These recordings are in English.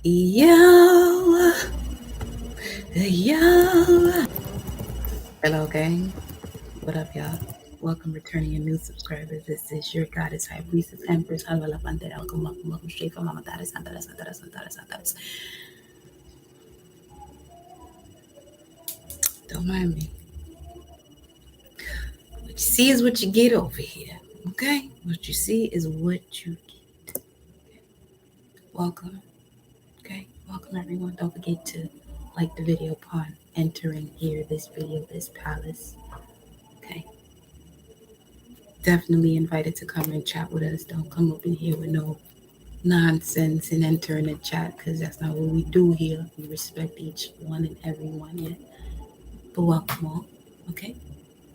Yo, yo. Hello, gang. What up, y'all? Welcome, returning and new subscribers. This is your goddess, high priestess, empress. Hello, la bandera. Welcome straight from Mama Goddess, Antares, Antares, Antares, Antares. Don't mind me. What you see is what you get over here, okay? What you see is what you get. Welcome, okay? Welcome, everyone. Don't forget to like the video upon entering here, this video, this palace, okay? Definitely invited to come and chat with us. Don't come up in here with no nonsense and enter in the chat because that's not what we do here. We respect each one and every one here. But welcome all. Okay?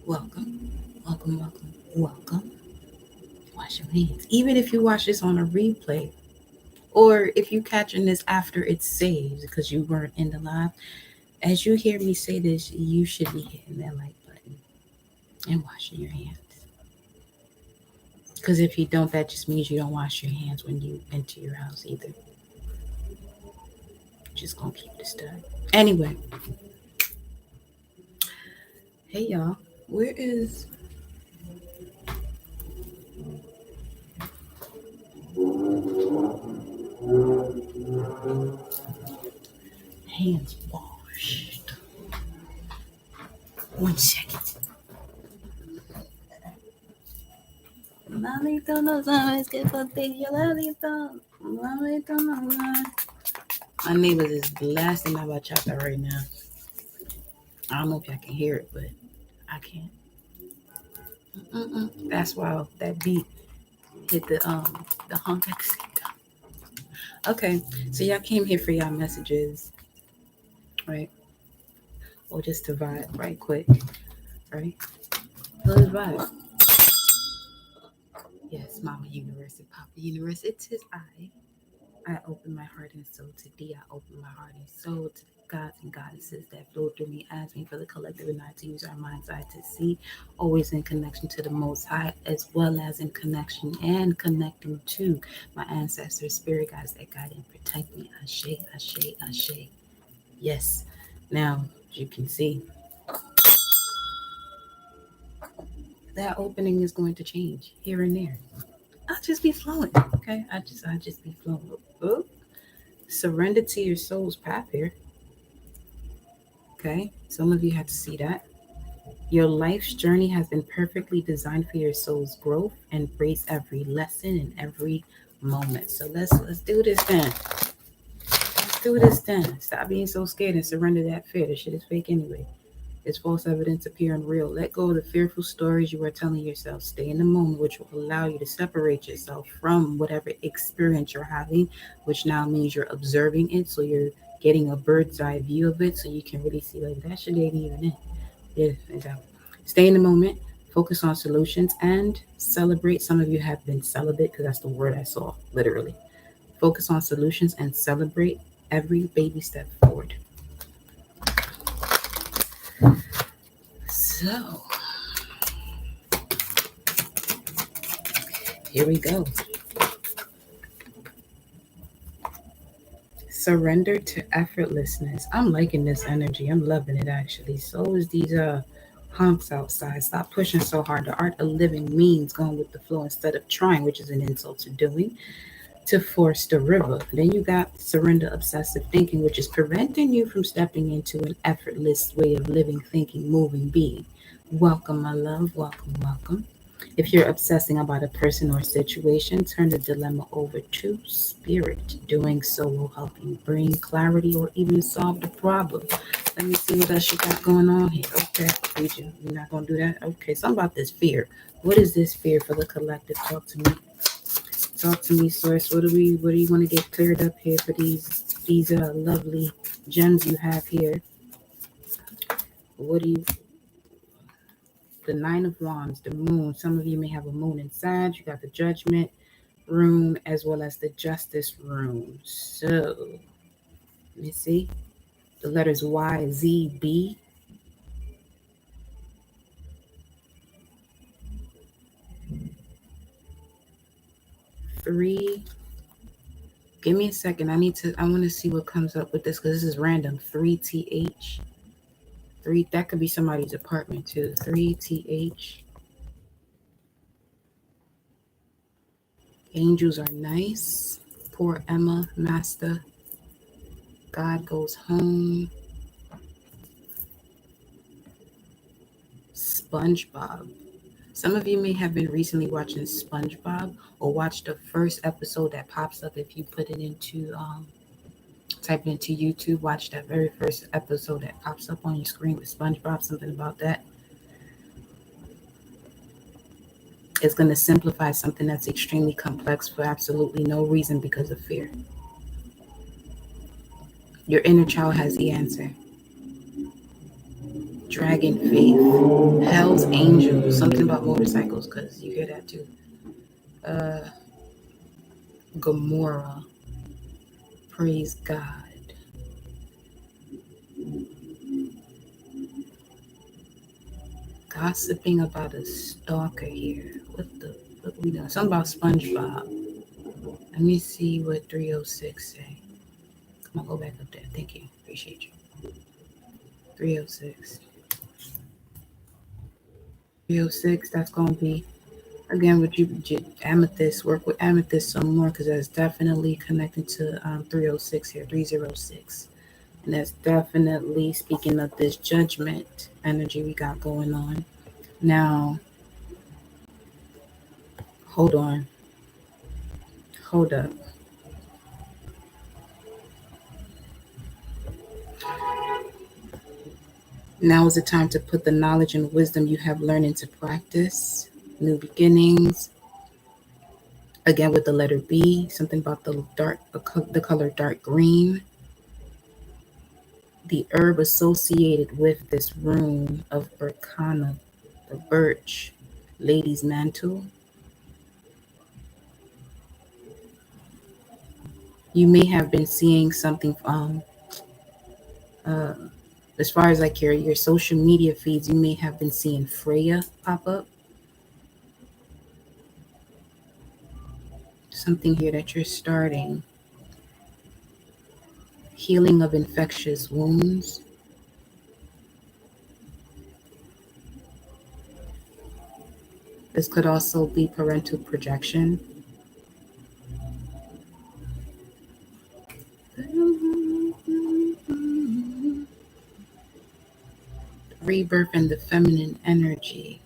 Welcome. Welcome, welcome, welcome. Wash your hands. Even if you watch this on a replay or if you catching this after it's saved because you weren't in the live, as you hear me say this, you should be hitting that like button and washing your hands. Because if you don't, that just means you don't wash your hands when you enter your house either. Just gonna keep this done. Anyway, hey y'all, where is hands washed? 1 second. Lalito no sabes que contigo, Lalito. Lalito no sabes. My neighbors is blasting my bachata right now. I don't know if y'all can hear it, but I can't. That's why that beat hit the honk at the same time. Okay, so y'all came here for y'all messages, right? Or just to vibe right quick, right? Let's vibe. Yes, Mama Universe and Papa Universe, it is I open my heart and soul to thee. I open my heart and soul to the gods and goddesses that flow through me, as me for the collective and not to use our mind's eye to see, always in connection to the Most High, as well as in connection and connecting to my ancestors, spirit guides that guide and protect me. Ashe, ashe, ashe. Yes. Now, as you can see, that opening is going to change here and there. I'll just be flowing, okay? I just be flowing. Oh, surrender to your soul's path here. Okay, some of you had to see that. Your life's journey has been perfectly designed for your soul's growth. Embrace every lesson and every moment. So let's do this then. Let's do this then. Stop being so scared and surrender that fear. This shit is fake anyway. It's false evidence appearing real. Let go of the fearful stories you are telling yourself. Stay in the moment, which will allow you to separate yourself from whatever experience you're having, which now means you're observing it. So you're getting a bird's eye view of it so you can really see, like, that shit ain't even it. Yeah, exactly. Stay in the moment, focus on solutions, and celebrate. Some of you have been celibate because that's the word I saw, literally. Focus on solutions and celebrate every baby step forward. So, here we go. Surrender to effortlessness. I'm liking this energy. I'm loving it actually. So is these hunks outside. Stop pushing so hard. The art of living means going with the flow instead of trying, which is an insult to doing, to force the river. Then you got surrender obsessive thinking, which is preventing you from stepping into an effortless way of living, thinking, moving, being. Welcome, my love. Welcome, welcome. If you're obsessing about a person or situation, turn the dilemma over to spirit. Doing so will help you bring clarity or even solve the problem. Let me see what else you got going on here. Okay, you're not gonna do that. Okay, something about this fear. What is this fear for the collective? Talk to me. Talk to me, source. What do you want to get cleared up here for these lovely gems you have here? What do you? The Nine of Wands, the Moon. Some of you may have a Moon inside. You got the Judgment room as well as the Justice room. So let me see. The letters Y, Z, B. Three Give me a second. I want to see what comes up with this because this is random. 3TH. Three, that could be somebody's apartment too. 3TH. Angels are nice. Poor Emma, Master. God goes home. SpongeBob. Some of you may have been recently watching SpongeBob or watched the first episode that pops up if you put it into type it into YouTube. Watch that very first episode that pops up on your screen with SpongeBob. Something about that. It's going to simplify something that's extremely complex for absolutely no reason because of fear. Your inner child has the answer. Dragon faith. Hell's angels. Something about motorcycles because you hear that too. Gomorrah. Praise God. Gossiping about a stalker here. What we doing? Something about SpongeBob. Let me see what 306 say. Come on, go back up there. Thank you. Appreciate you. 306. 306, that's going to be, again, with you, Amethyst. Work with Amethyst some more because that's definitely connected to 306 here, 306. And that's definitely speaking of this judgment energy we got going on. Now, hold on. Hold up. Now is the time to put the knowledge and wisdom you have learned into practice. New beginnings. Again, with the letter B, something about the color dark green. The herb associated with this rune of Berkana, the birch, lady's mantle. You may have been seeing something as far as like your social media feeds, you may have been seeing Freya pop up. Something here that you're starting. Healing of infectious wounds. This could also be parental projection. Rebirth and the feminine energy.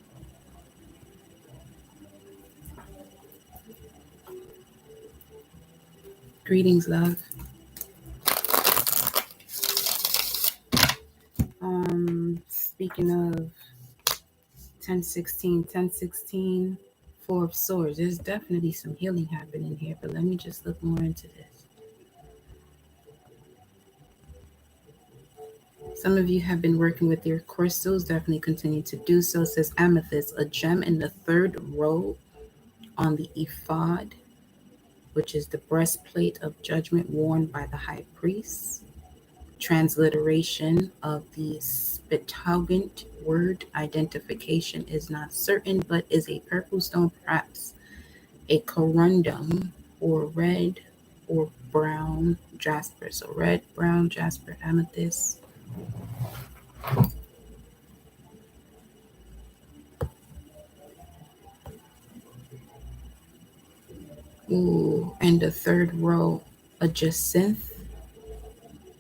Greetings, love. Speaking of 1016, Four of Swords. There's definitely some healing happening here, but let me just look more into this. Some of you have been working with your crystals, definitely continue to do so. It says amethyst, a gem in the third row on the ephod, which is the breastplate of judgment worn by the high priest. Transliteration of the Septuagint word identification is not certain, but is a purple stone, perhaps a corundum, or red or brown jasper. So red, brown, jasper, amethyst. Ooh, and the third row, a jacinth,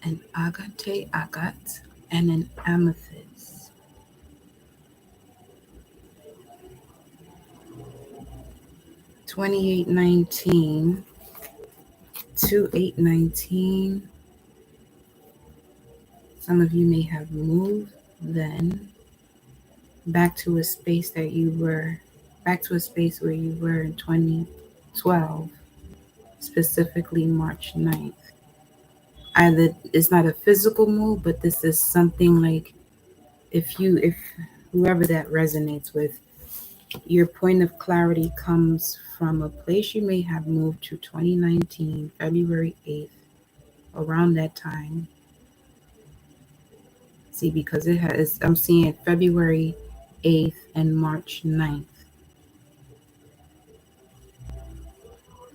an agate, and an amethyst. $28.19 to $8.19. Some of you may have moved then back to a space where you were in 2012, specifically March 9th. Either it's not a physical move, but this is something like if whoever that resonates with, your point of clarity comes from a place you may have moved to 2019, February 8th, around that time. See, because I'm seeing February 8th and March 9th,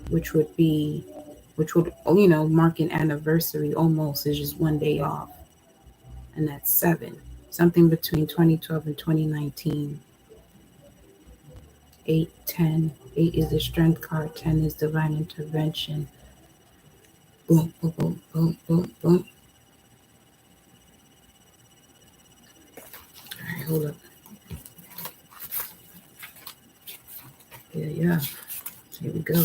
which would be which would, mark an anniversary almost. Is just one day off, and that's 7. Something between 2012 and 2019. 8, 10. 8 is the strength card, 10 is divine intervention. Boom, boom, boom, boom, boom, boom. All right, hold up. Yeah. Here we go.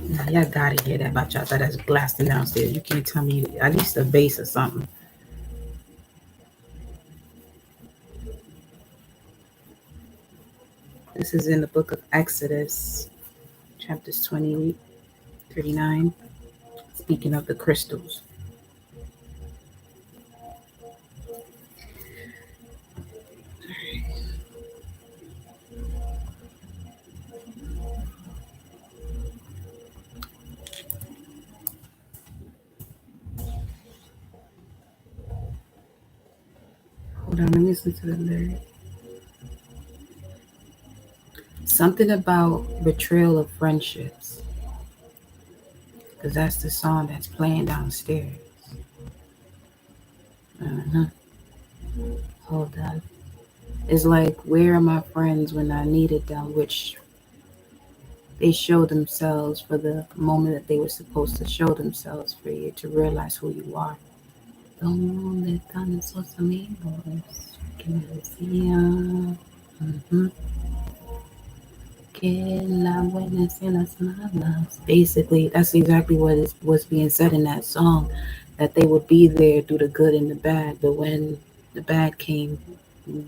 Now, y'all gotta hear that about y'all that's blasting downstairs. You can't tell me at least a bass or something. This is in the book of Exodus, chapters 20, 39. Speaking of the crystals. Hold on, let me listen to the lyric. Something about betrayal of friendships. Because that's the song that's playing downstairs. Hold on. It's like, where are my friends when I needed them? Which they show themselves for the moment that they were supposed to show themselves for you to realize who you are. ¿Dónde están esos amigos que me decían que las buenas y las malas? Basically, that's exactly what's being said in that song, that they would be there through the good and the bad, but when the bad came,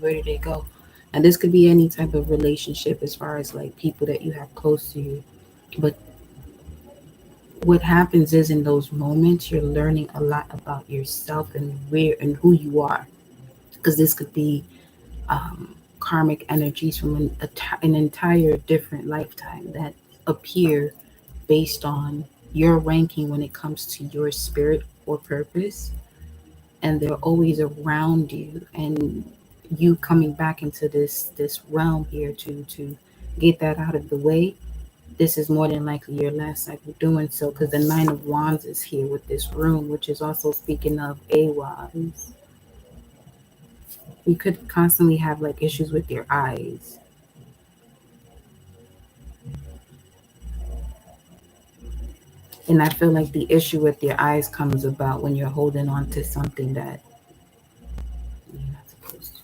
where did they go? And this could be any type of relationship as far as like people that you have close to you. But what happens is in those moments, you're learning a lot about yourself and where and who you are. Because this could be karmic energies from an entire different lifetime that appear based on your ranking when it comes to your spirit or purpose. And they're always around you, and you coming back into this realm here to get that out of the way. This is more than likely your last cycle doing so, because the Nine of Wands is here with this room, which is also speaking of AWAs. You could constantly have like issues with your eyes. And I feel like the issue with your eyes comes about when you're holding on to something that you're not supposed to.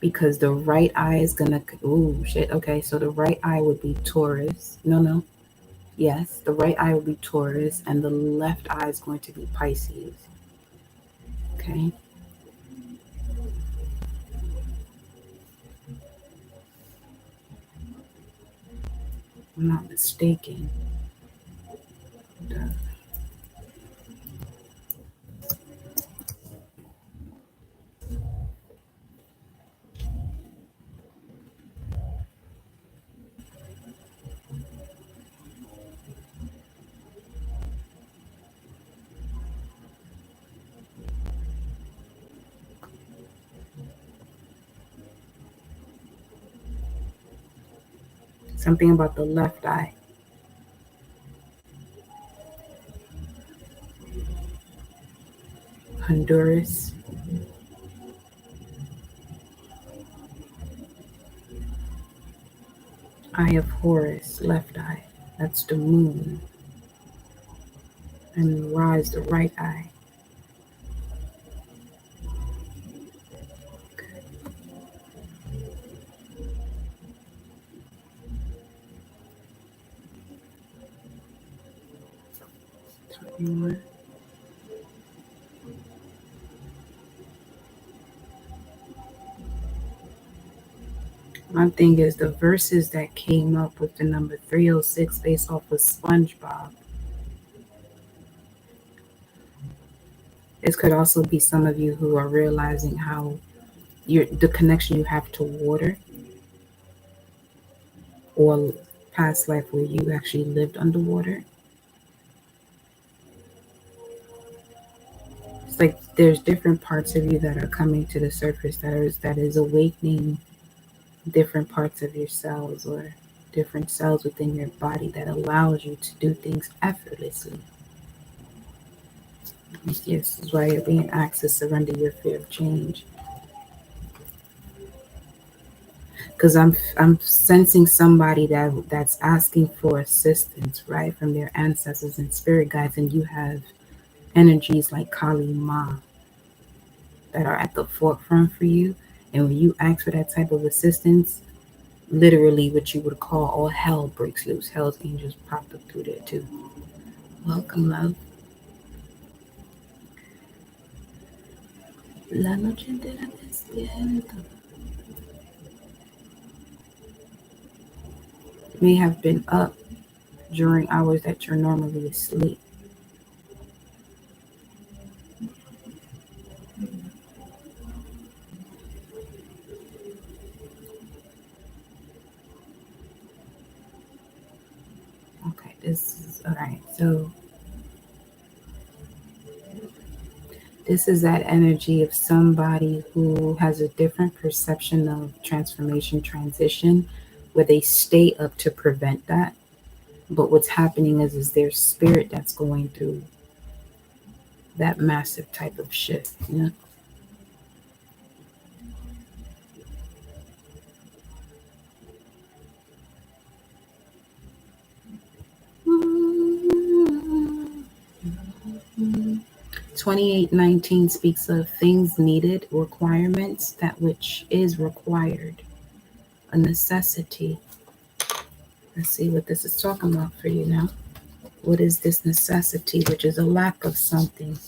Because the right eye is gonna, ooh, shit, okay, so the right eye would be Taurus. No. Yes, the right eye will be Taurus, and the left eye is going to be Pisces. Okay. I'm not mistaken. Something about the left eye. Honduras. Eye of Horus, left eye. That's the moon. And Ra is the right eye. Okay. My thing is the verses that came up with the number 306 based off of SpongeBob. This could also be some of you who are realizing how the connection you have to water, or past life where you actually lived underwater. It's like there's different parts of you that are coming to the surface that is awakening different parts of your cells or different cells within your body that allows you to do things effortlessly. Yes, this is why you're being asked to surrender your fear of change. Because I'm sensing somebody that's asking for assistance, right, from their ancestors and spirit guides, and you have energies like Kali Ma that are at the forefront for you. And when you ask for that type of assistance, literally what you would call all hell breaks loose. Hell's angels popped up through there too. Welcome, love. La noche entera despierto. May have been up during hours that you're normally asleep. Okay, this is all right. So this is that energy of somebody who has a different perception of transformation, transition, where they stay up to prevent that. But what's happening is their spirit that's going through that massive type of shift. You know? Mm-hmm. 2819 speaks of things needed, requirements, that which is required, a necessity. Let's see what this is talking about for you now. What is this necessity, which is a lack of something?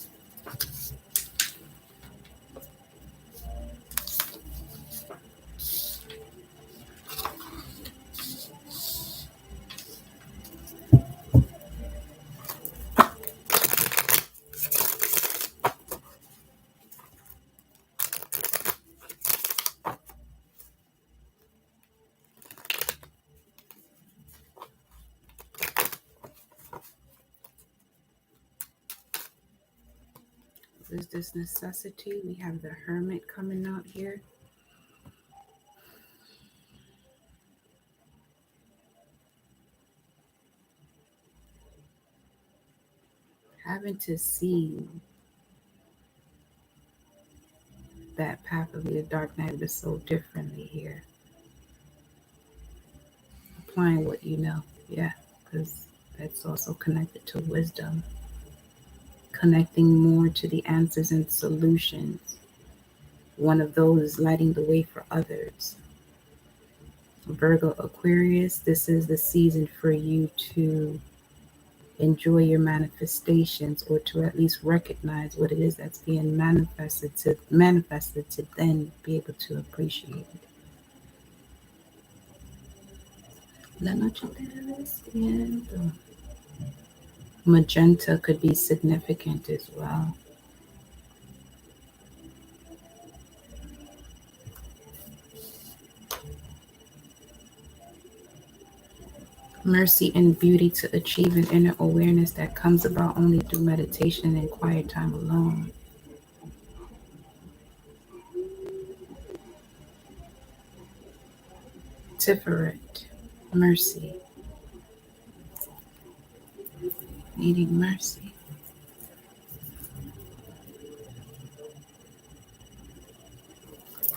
Is this necessity? We have the hermit coming out here. Having to see that path of the dark night of the soul differently here. Applying what you know. Yeah, because that's also connected to wisdom. Connecting more to the answers and solutions. One of those is lighting the way for others. Virgo Aquarius, this is the season for you to enjoy your manifestations, or to at least recognize what it is that's being manifested to then be able to appreciate it. La noche despierto. Magenta could be significant as well. Mercy and beauty to achieve an inner awareness that comes about only through meditation and quiet time alone. Tiferet, mercy, needing mercy.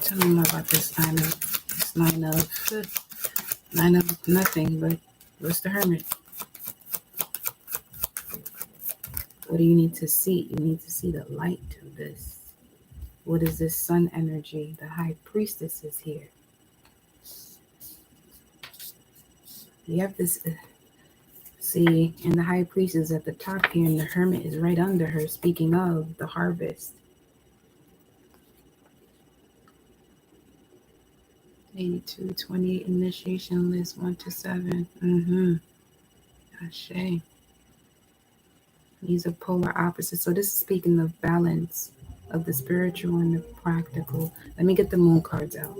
Tell me more about this nine of nothing, but what's the hermit? What do you need to see? You need to see the light of this. What is this sun energy? The high priestess is here. You have this, see, and the high priest is at the top here, and the hermit is right under her, speaking of the harvest. 8228 initiation list 1 to 7. Ashe. These are polar opposites. So this is speaking of balance of the spiritual and the practical. Let me get the moon cards out.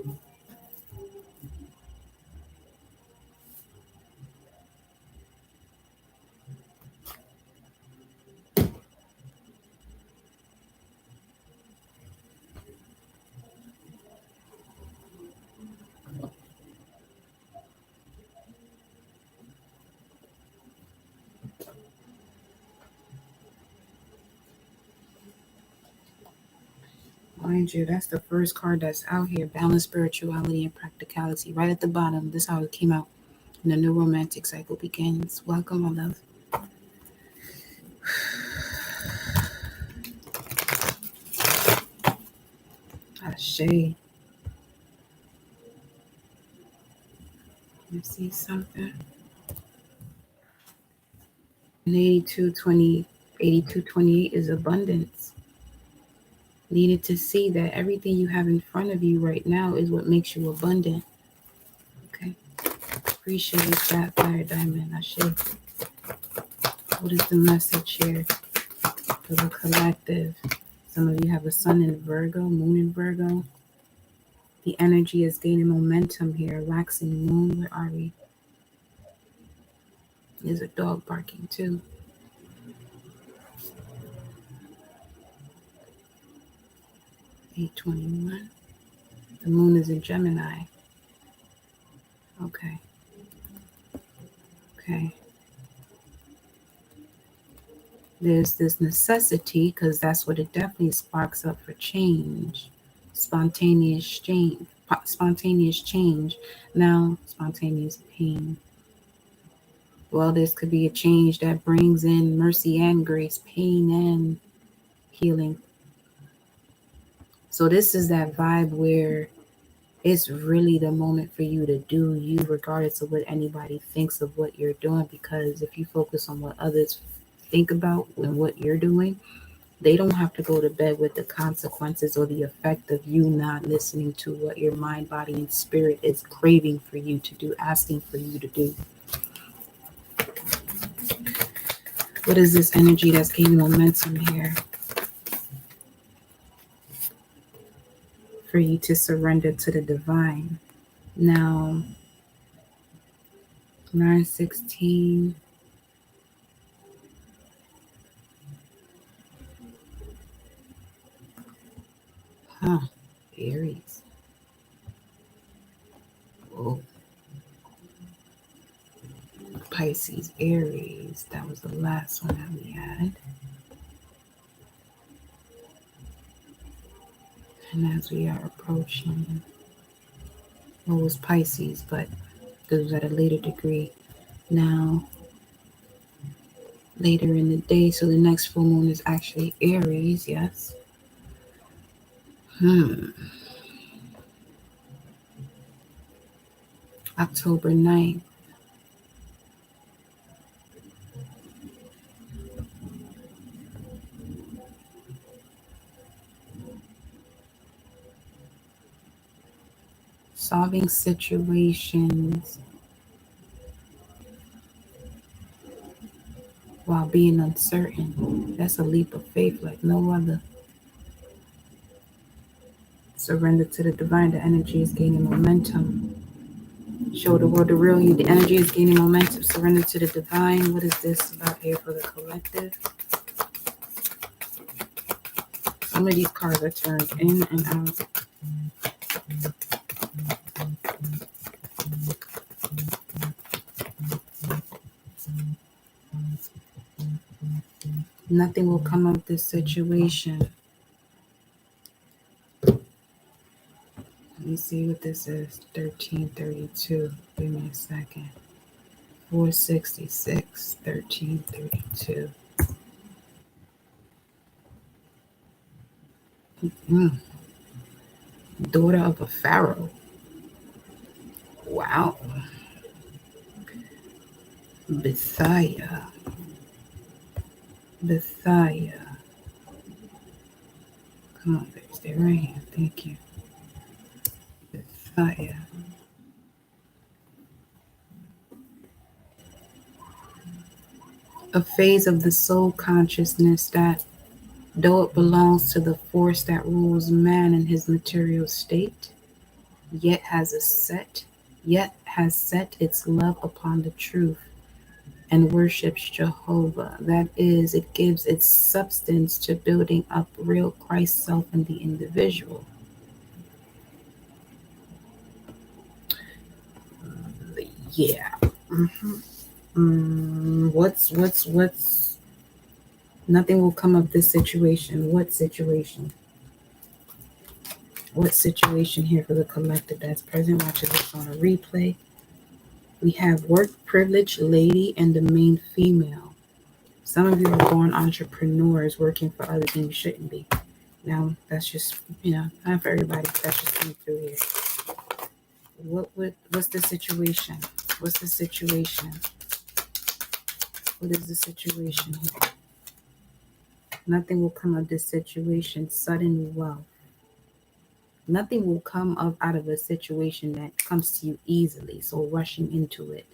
remind you, that's the first card that's out here. Balance, spirituality, and practicality. Right at the bottom. This is how it came out. And the new romantic cycle begins. Welcome, my love. Ashe. You see something? And 8228 is abundance. Needed to see that everything you have in front of you right now is what makes you abundant. Okay. Appreciate that, Fire Diamond. Ashe. What is the message here for the collective? Some of you have a sun in Virgo, moon in Virgo. The energy is gaining momentum here. Waxing moon, where are we? There's a dog barking too. $821. The moon is in Gemini. Okay. Okay. There's this necessity, because that's what it definitely sparks up for change. Spontaneous change. Now, spontaneous pain. Well, this could be a change that brings in mercy and grace, pain and healing. So this is that vibe where it's really the moment for you to do you, regardless of what anybody thinks of what you're doing. Because if you focus on what others think about and what you're doing, they don't have to go to bed with the consequences or the effect of you not listening to what your mind, body, and spirit is craving for you to do, asking for you to do. What is this energy that's gaining momentum here? For you to surrender to the divine. Now, 916. Aries. Whoa. Pisces, Aries. That was the last one that we had. And as we are approaching, well, it was Pisces, but it was at a later degree. Now, later in the day, so the next full moon is actually Aries, yes. October 9th. Solving situations while being uncertain. That's a leap of faith like no other. Surrender to the divine. The energy is gaining momentum. Show the world the real you. The energy is gaining momentum. Surrender to the divine. What is this about here for the collective? Some of these cards are turned in and out. Nothing will come of this situation. Let me see what this is. 1332. Give me a second. 466. 1332. Daughter of a pharaoh. Wow. Bethia. Come on, baby. Stay right here. Thank you. Bethia. A phase of the soul consciousness that, though it belongs to the force that rules man in his material state, yet has set its love upon the truth and worships Jehovah. That is, it gives its substance to building up real Christ self in the individual. Yeah. What's nothing will come of this situation. What situation? What situation here for the collective that's present? Watching this on a replay. We have work privilege lady and the main female. Some of you are born entrepreneurs working for others and you shouldn't be. Now, that's just, not for everybody. That's just coming through here. What's the situation? What's the situation? What is the situation here? Nothing will come of this situation. Sudden wealth. Nothing will come out of a situation that comes to you easily. So rushing into it.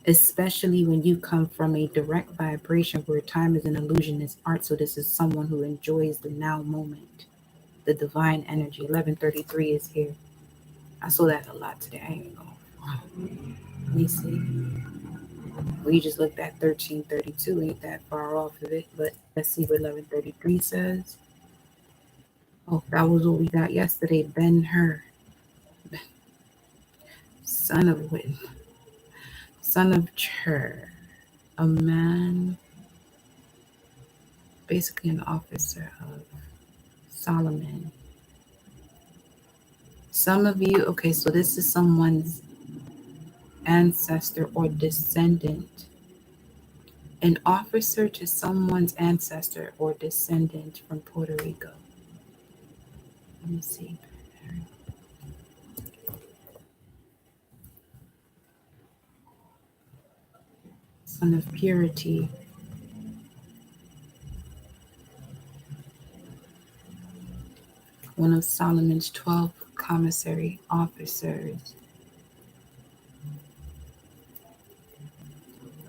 Especially when you come from a direct vibration where time is an illusion, is art. So this is someone who enjoys the now moment. The divine energy. 1133 is here. I saw that a lot today. I ain't gonna. Let me see. We just looked at 1332. Ain't that far off of it. But let's see what 1133 says. Oh, that was what we got yesterday. Ben-Hur. Son of Wit. Son of Chur. A man. Basically an officer of Solomon. Some of you, okay, so this is someone's ancestor or descendant. An officer to someone's ancestor or descendant from Puerto Rico. Let me see. Son of purity. One of Solomon's 12 commissary officers.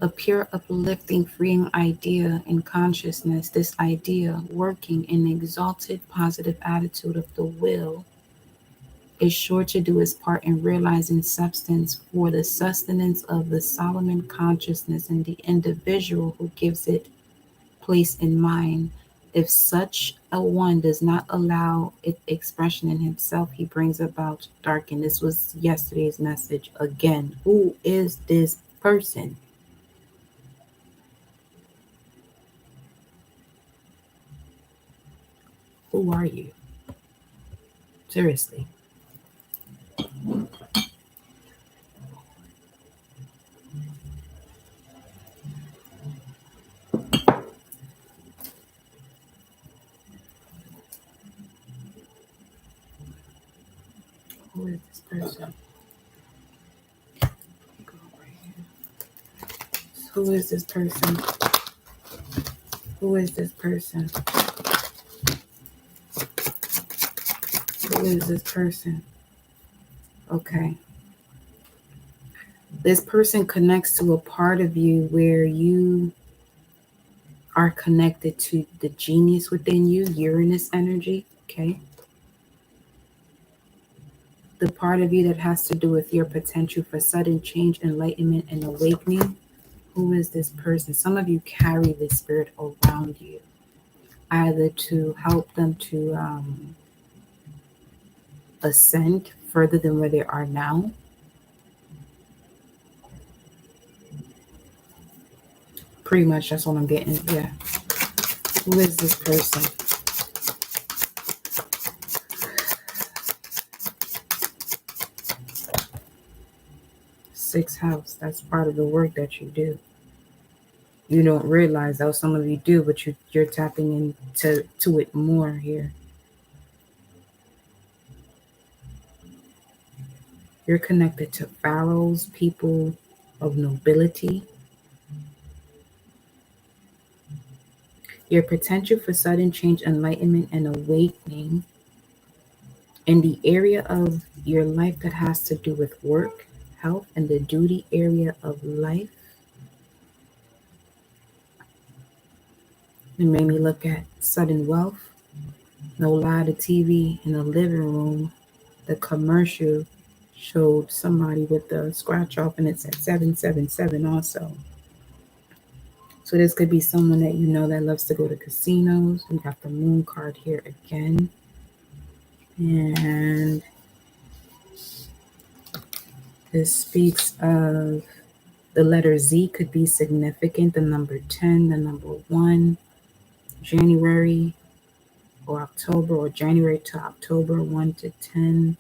A pure, uplifting, freeing idea in consciousness. This idea, working in exalted, positive attitude of the will, is sure to do its part in realizing substance for the sustenance of the Solomon consciousness and the individual who gives it place in mind. If such a one does not allow its expression in himself, he brings about darkness. This was yesterday's message again. Who is this person? Who are you? Seriously. Who is this person? Who is this person? Who is this person? Who is this person? Okay. This person connects to a part of you where you are connected to the genius within you, Uranus energy, okay? The part of you that has to do with your potential for sudden change, enlightenment, and awakening. Who is this person? Some of you carry this spirit around you, either to help them to ascend further than where they are now. Pretty much that's what I'm getting. Yeah. Who is this person? Sixth house. That's part of the work that you do. You don't realize that some of you do, but you're tapping into it more here. You're connected to pharaohs, people of nobility. Your potential for sudden change, enlightenment, and awakening in the area of your life that has to do with work, health, and the duty area of life. It made me look at sudden wealth. No lie, the TV in the living room, the commercial showed somebody with the scratch off and it said 777 also. So this could be someone that you know that loves to go to casinos. We got the moon card here again. And this speaks of the letter Z could be significant. The number 10, the number 1, January. or October or January to October 1 to 10.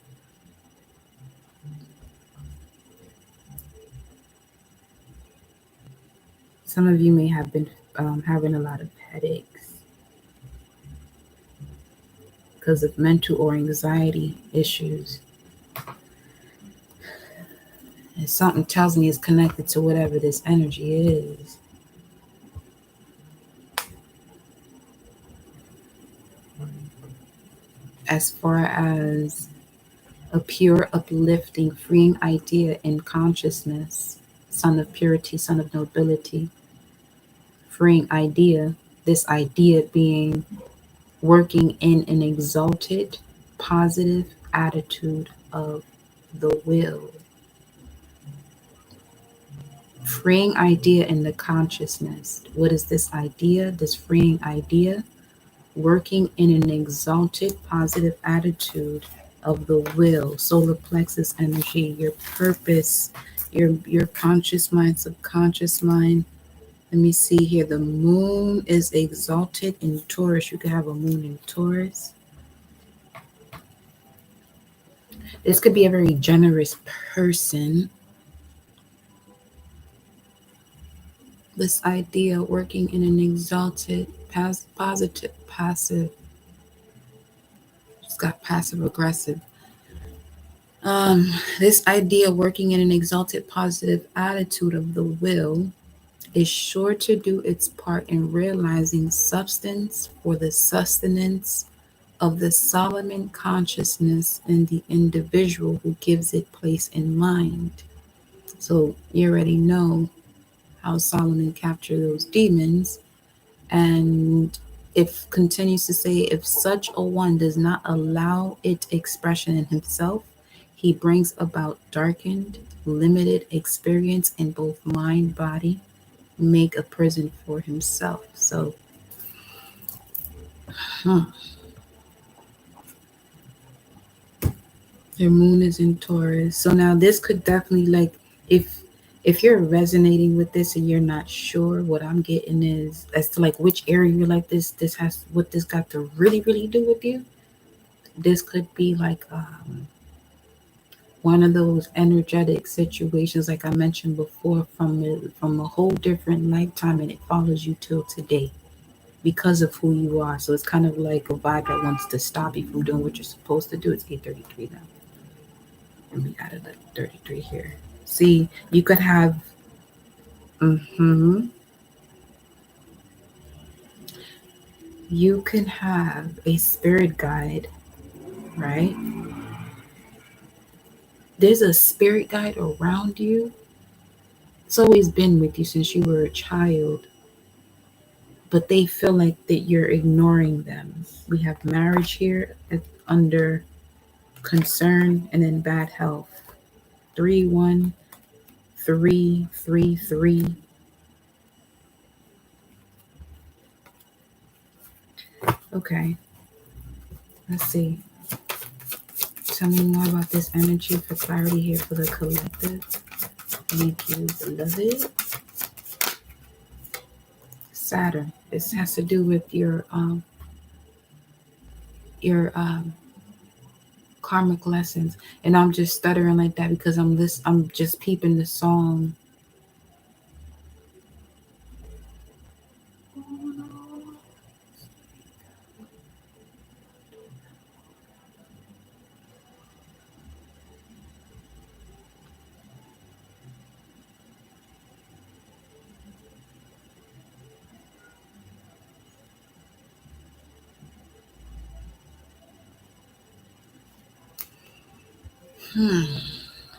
Some of you may have been having a lot of headaches because of mental or anxiety issues. And something tells me it's connected to whatever this energy is. As far as a pure, uplifting, freeing idea in consciousness, son of purity, son of nobility, freeing idea, this idea being working in an exalted, positive attitude of the will. Freeing idea in the consciousness. What is this idea? This freeing idea? Working in an exalted, positive attitude of the will, solar plexus energy, your purpose, your conscious mind, subconscious mind. Let me see here. The moon is exalted in Taurus. You could have a moon in Taurus. This could be a very generous person. This idea working in an exalted, positive, passive. It's got passive aggressive. This idea working in an exalted, positive attitude of the will is sure to do its part in realizing substance for the sustenance of the Solomon consciousness in the individual who gives it place in mind. So you already know how Solomon captured those demons. And if continues to say, if such a one does not allow it expression in himself, he brings about darkened, limited experience in both mind, body, make a prison for himself. So, your moon is in Taurus. So now this could definitely like if you're resonating with this and you're not sure, what I'm getting is as to like which area you're like this has what this got to really do with you. This could be like one of those energetic situations like I mentioned before from a whole different lifetime, and it follows you till today because of who you are. So it's kind of like a vibe that wants to stop you from doing what you're supposed to do. It's 8:33 now. And we added like 33 here. See, you could have mm-hmm, you can have a spirit guide, right? There's a spirit guide around you. It's always been with you since you were a child, but they feel like that you're ignoring them. We have marriage here under concern, and then bad health. 3-1-3-3-3. Okay, let's see. Tell me more about this energy for clarity here for the collective. Thank you, beloved. Saturn. This has to do with your karmic lessons. And I'm just stuttering like that because I'm just peeping the song.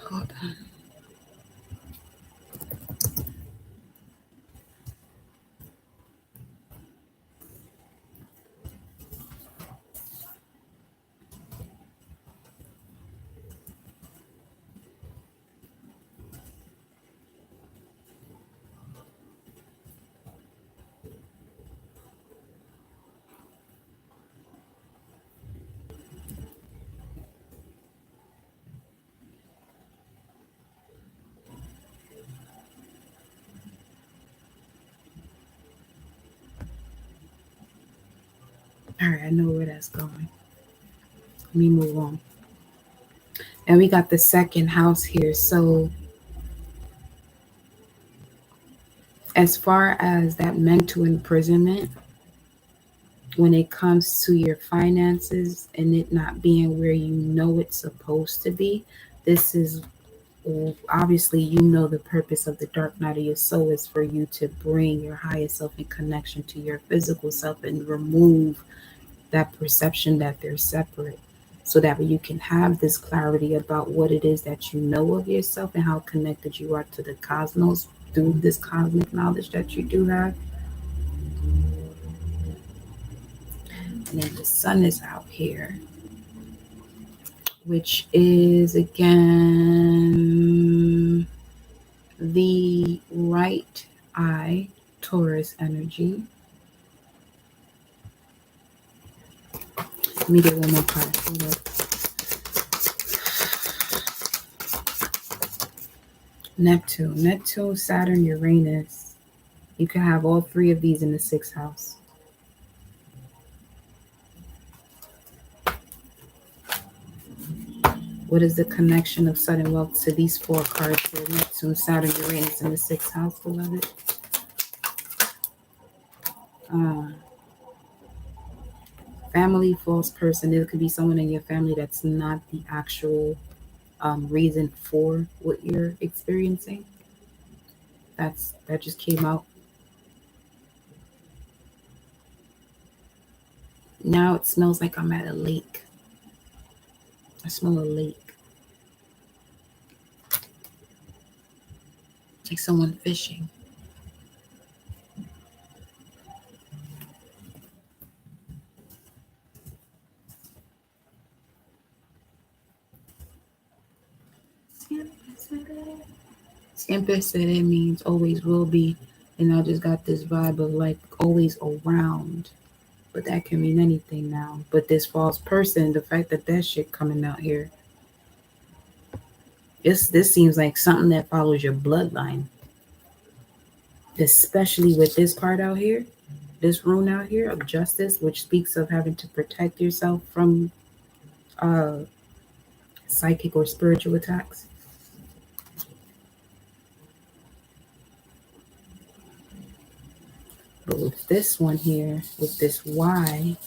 Hold on. All right, I know where that's going. Let me move on. And we got the second house here. So as far as that mental imprisonment, when it comes to your finances and it not being where you know it's supposed to be, this is obviously, you know, the purpose of the dark night of your soul is for you to bring your highest self in connection to your physical self and remove that perception that they're separate, so that way you can have this clarity about what it is that you know of yourself and how connected you are to the cosmos through this cosmic knowledge that you do have. And then the sun is out here, which is again the right eye Taurus energy. Let me get one more card. Hold up. Neptune, Saturn, Uranus. You can have all three of these in the sixth house. What is the connection of sudden wealth to these four cards here? Neptune, Saturn, Uranus in the sixth house, beloved. Family, false person. There could be someone in your family that's not the actual reason for what you're experiencing. That just came out. Now it smells like I'm at a lake. I smell a lake. Like someone fishing. Siempre seré means always will be. And I just got this vibe of like always around. But that can mean anything now. But this false person, the fact that shit coming out here, this seems like something that follows your bloodline. Especially with this part out here, this rune out here of justice, which speaks of having to protect yourself from psychic or spiritual attacks. But with this one here, with this Y,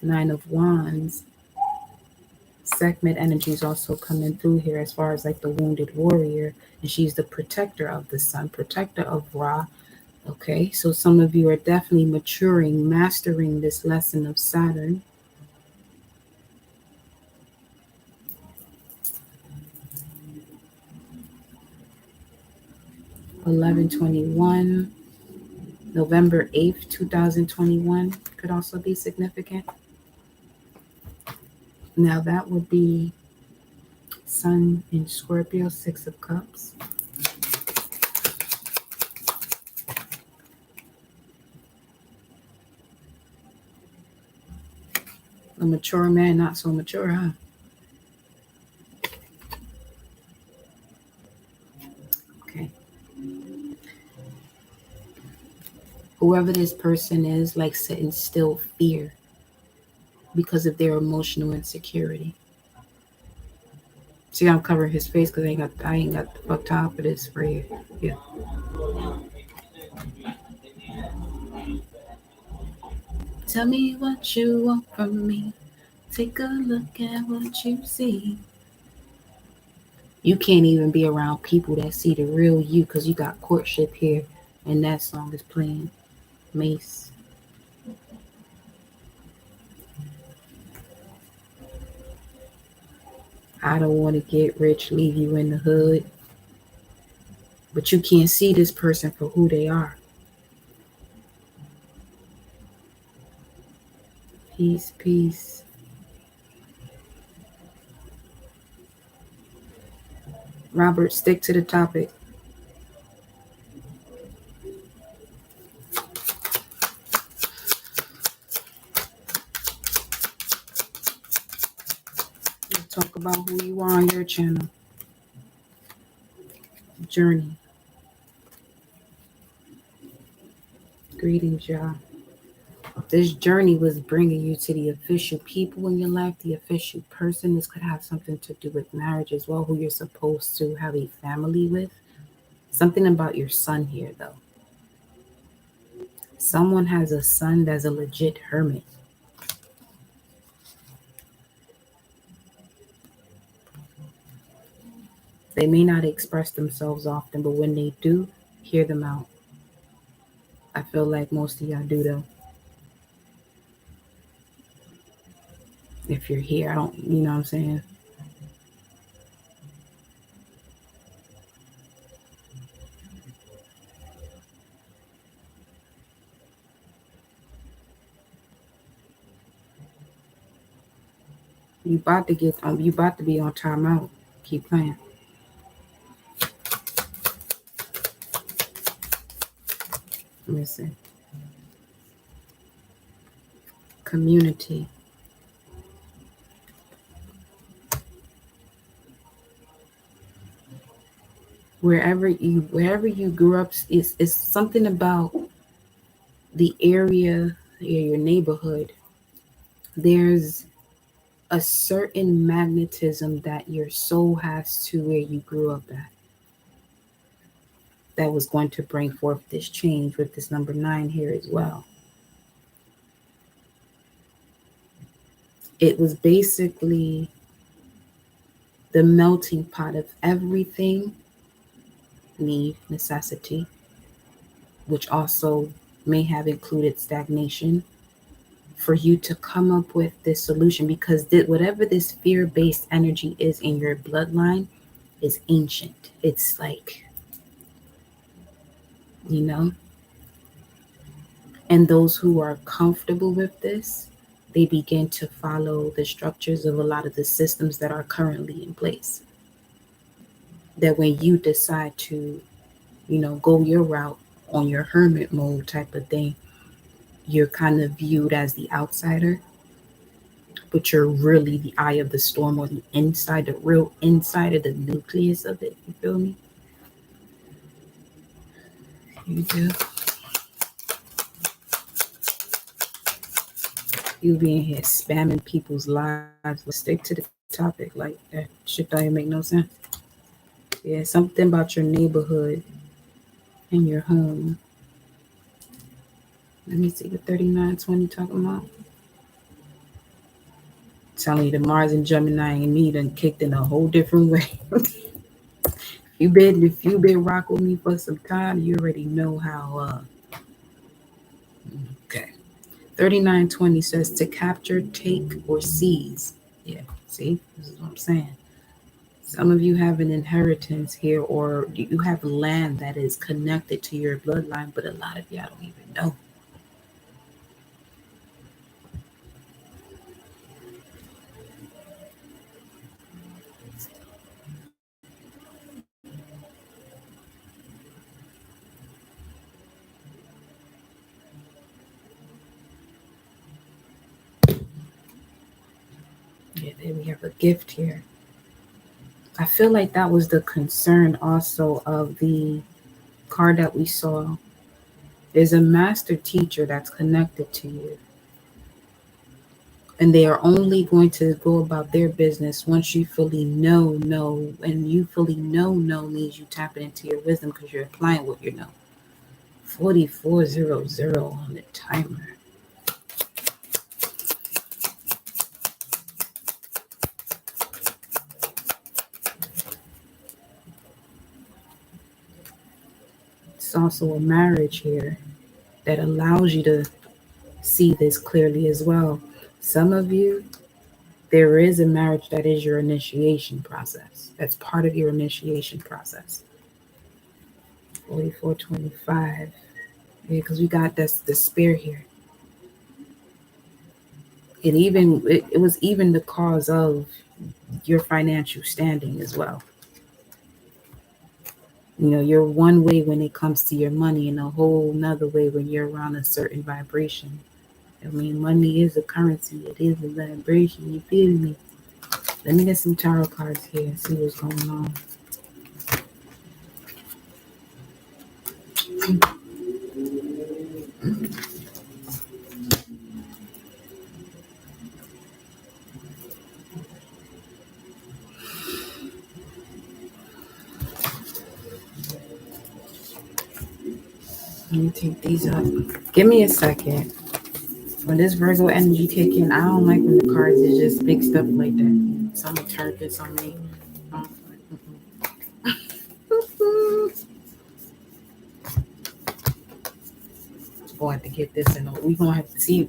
Nine of Wands, Sekhmet energy is also coming through here as far as like the wounded warrior. And she's the protector of the sun, protector of Ra. Okay, so some of you are definitely maturing, mastering this lesson of Saturn. (11/21), November 8th, 2021 could also be significant. Now that would be Sun in Scorpio, Six of Cups. A mature man, not so mature, huh? Okay. Whoever this person is, likes to instill fear because of their emotional insecurity. See, I'm covering his face because I ain't got the fuck top of this for you. Yeah. Tell me what you want from me. Take a look at what you see. You can't even be around people that see the real you because you got courtship here, and that song is playing. Mace. I don't want to get rich, leave you in the hood. But you can't see this person for who they are. Peace, peace. Robert, stick to the topic. Let's talk about who you are on your channel. Journey. Greetings, y'all. This journey was bringing you to the official people in your life, the official person. This could have something to do with marriage as well, who you're supposed to have a family with. Something about your son here, though. Someone has a son that's a legit hermit. They may not express themselves often, but when they do, hear them out. I feel like most of y'all do, though. If you're here, I don't, you know what I'm saying? You about to be on timeout. Keep playing. Let me see. Community. Wherever you grew up, is something about the area, your neighborhood. There's a certain magnetism that your soul has to where you grew up at, that was going to bring forth this change with this number 9 here as well. It was basically the melting pot of everything, need, necessity, which also may have included stagnation, for you to come up with this solution, because whatever this fear-based energy is in your bloodline is ancient. It's like, you know, and those who are comfortable with this, they begin to follow the structures of a lot of the systems that are currently in place. That when you decide to, go your route on your hermit mode type of thing, you're kind of viewed as the outsider, but you're really the eye of the storm, or the inside, the real inside of the nucleus of it. You feel me? You do. You being here spamming people's lives. Let's stick to the topic. Like that shit don't even make no sense. Yeah, something about your neighborhood and your home. Let me see what 3920 talking about. Telling you the Mars and Gemini and me done kicked in a whole different way. If you been rock with me for some time, you already know how. Okay. 3920 says to capture, take, or seize. Yeah, see, this is what I'm saying. Some of you have an inheritance here, or you have land that is connected to your bloodline, but a lot of y'all don't even know. Yeah, there we have a gift here. I feel like that was the concern also of the card that we saw. There's a master teacher that's connected to you, and they are only going to go about their business once you fully know. And you fully know means you tap it into your wisdom because you're applying what you know. 4400 on the timer. It's also a marriage here that allows you to see this clearly as well. Some of you, there is a marriage that is your initiation process. That's part of your initiation process. 4425. Yeah, because we got that's the spear here. It was even the cause of your financial standing as well. You're one way when it comes to your money, and a whole nother way when you're around a certain vibration. I mean, money is a currency. It is a vibration. You feel me? Let me get some tarot cards here and see what's going on. Let me take these up. Give me a second. When this Virgo energy kick in, I don't like when the cards is just big stuff like that. Some turn this on me. Going to get this in order. We're gonna have to see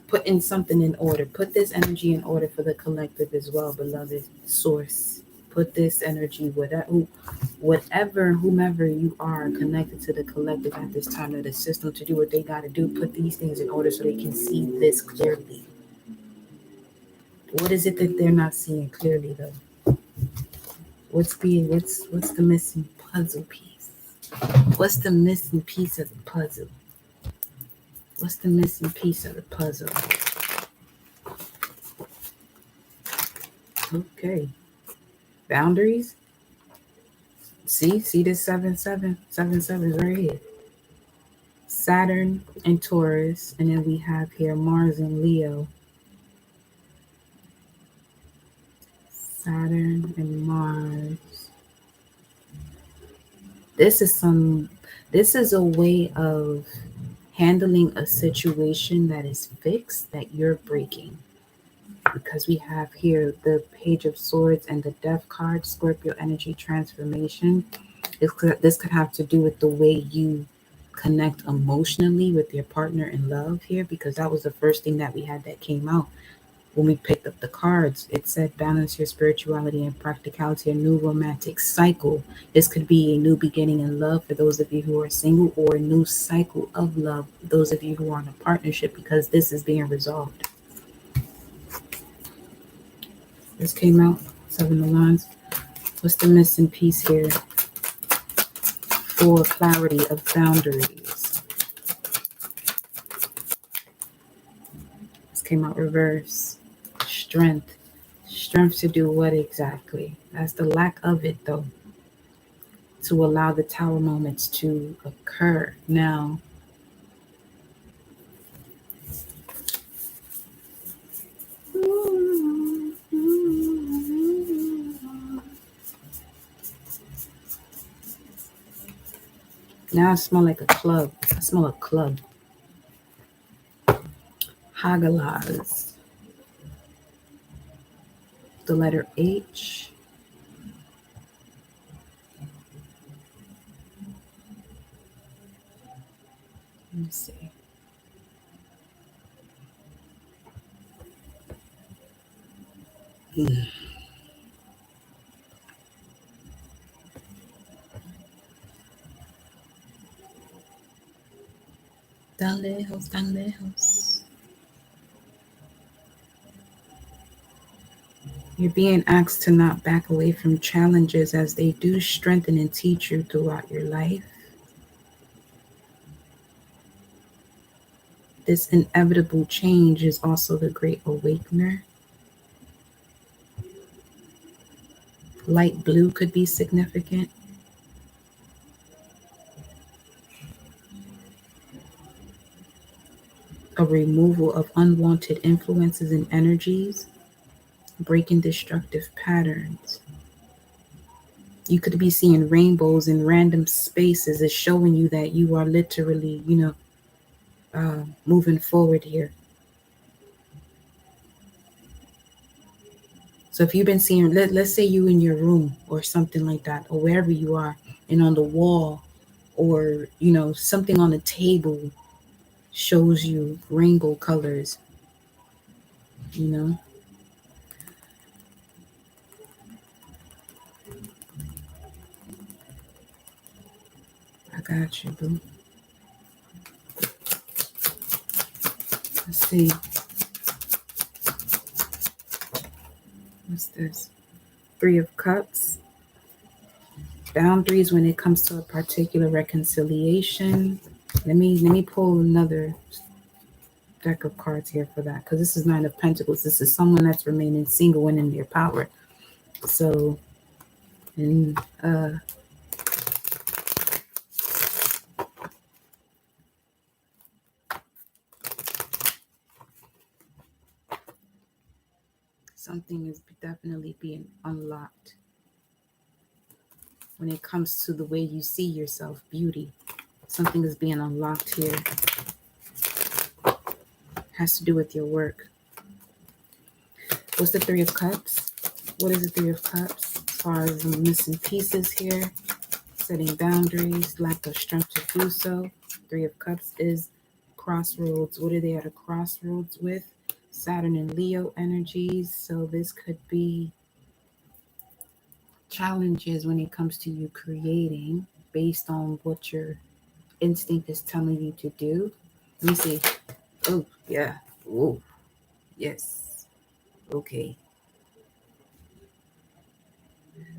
putting something in order. Put this energy in order for the collective as well, beloved source. Put this energy, whatever, whomever you are connected to the collective at this time of the system to do what they got to do. Put these things in order so they can see this clearly. What is it that they're not seeing clearly though? What's the missing puzzle piece? What's the missing piece of the puzzle? What's the missing piece of the puzzle? Okay. Boundaries. See this 7-7. 7-7 is right here. Saturn and Taurus. And then we have here Mars and Leo. Saturn and Mars. This is a way of handling a situation that is fixed that you're breaking. Because we have here the Page of Swords and the Death card, Scorpio energy transformation. This could have to do with the way you connect emotionally with your partner in love here, because that was the first thing that we had that came out when we picked up the cards. It said balance your spirituality and practicality, a new romantic cycle. This could be a new beginning in love for those of you who are single, or a new cycle of love for those of you who are in a partnership, because this is being resolved. This came out, 7 of Wands. What's the missing piece here for clarity of boundaries? This came out reverse. Strength. Strength to do what exactly? That's the lack of it, though. To allow the tower moments to occur. Now, I smell like a club. I smell a club. Hagalaz. The letter H. Let me see. Tan lejos, tan lejos. You're being asked to not back away from challenges, as they do strengthen and teach you throughout your life. This inevitable change is also the great awakener. Light blue could be significant. A removal of unwanted influences and energies, breaking destructive patterns. You could be seeing rainbows in random spaces. It's showing you that you are literally, moving forward here. So if you've been seeing, let's say you in your room or something like that, or wherever you are, and on the wall, or something on the table shows you rainbow colors. I got you, boo. Let's see. What's this? 3 of Cups. Boundaries when it comes to a particular reconciliation. Let me pull another deck of cards here for that, because this is 9 of Pentacles. This is someone that's remaining single and in their power. So, and something is definitely being unlocked when it comes to the way you see yourself, beauty. Something is being unlocked here. Has to do with your work. What's the Three of Cups? What is the Three of Cups? As far as the missing pieces here, setting boundaries, lack of strength to do so. Three of Cups is crossroads. What are they at a crossroads with? Saturn and Leo energies. So this could be challenges when it comes to you creating based on what your instinct is telling you to do. Let me see. Oh, yeah. Oh, yes. Okay.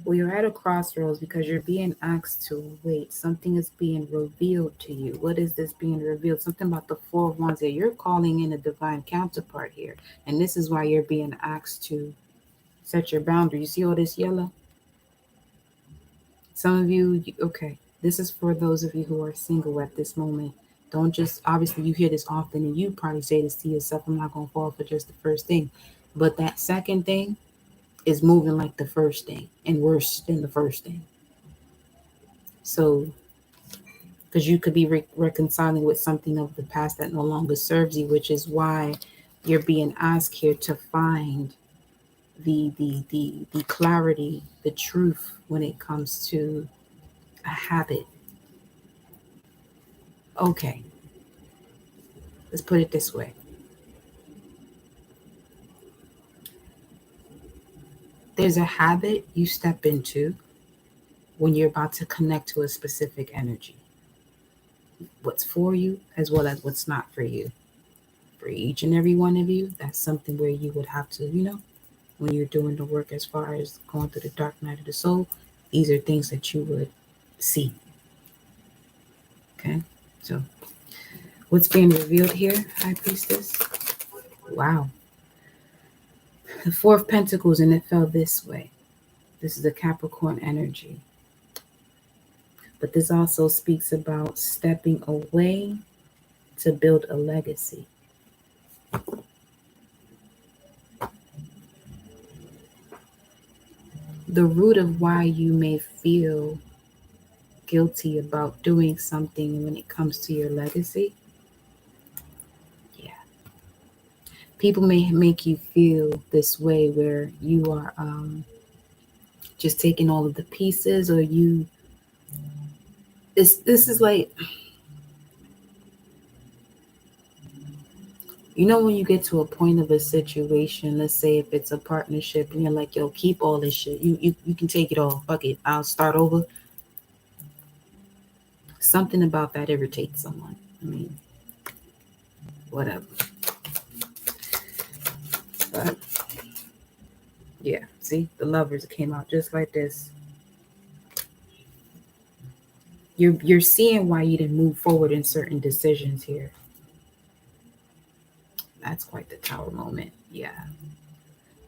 Well, you're at a crossroads because you're being asked to wait. Something is being revealed to you. What is this being revealed? Something about the Four of Wands that you're calling in a divine counterpart here. And this is why you're being asked to set your boundary. You see all this yellow? Some of you, okay, this is for those of you who are single at this moment. Don't just, obviously, you hear this often and you probably say this to yourself, I'm not going to fall for just the first thing. But that second thing is moving like the first thing and worse than the first thing. So, because you could be reconciling with something of the past that no longer serves you, which is why you're being asked here to find the clarity, the truth when it comes to a habit. Okay, let's put it this way. There's a habit you step into when you're about to connect to a specific energy. What's for you as well as what's not for you. For each and every one of you, that's something where you would have to, when you're doing the work as far as going through the dark night of the soul, these are things that you would see. Okay? So, what's being revealed here, High Priestess? Wow. The Four of Pentacles, and it fell this way. This is the Capricorn energy. But this also speaks about stepping away to build a legacy. The root of why you may feel guilty about doing something when it comes to your legacy, yeah. People may make you feel this way where you are just taking all of the pieces, or this is like, when you get to a point of a situation, let's say if it's a partnership and you're like, yo, keep all this shit, you can take it all, fuck it, I'll start over. Something about that irritates someone. I mean, whatever. But yeah, see, the Lovers came out just like this. You're seeing why you didn't move forward in certain decisions here. That's quite the Tower moment. Yeah.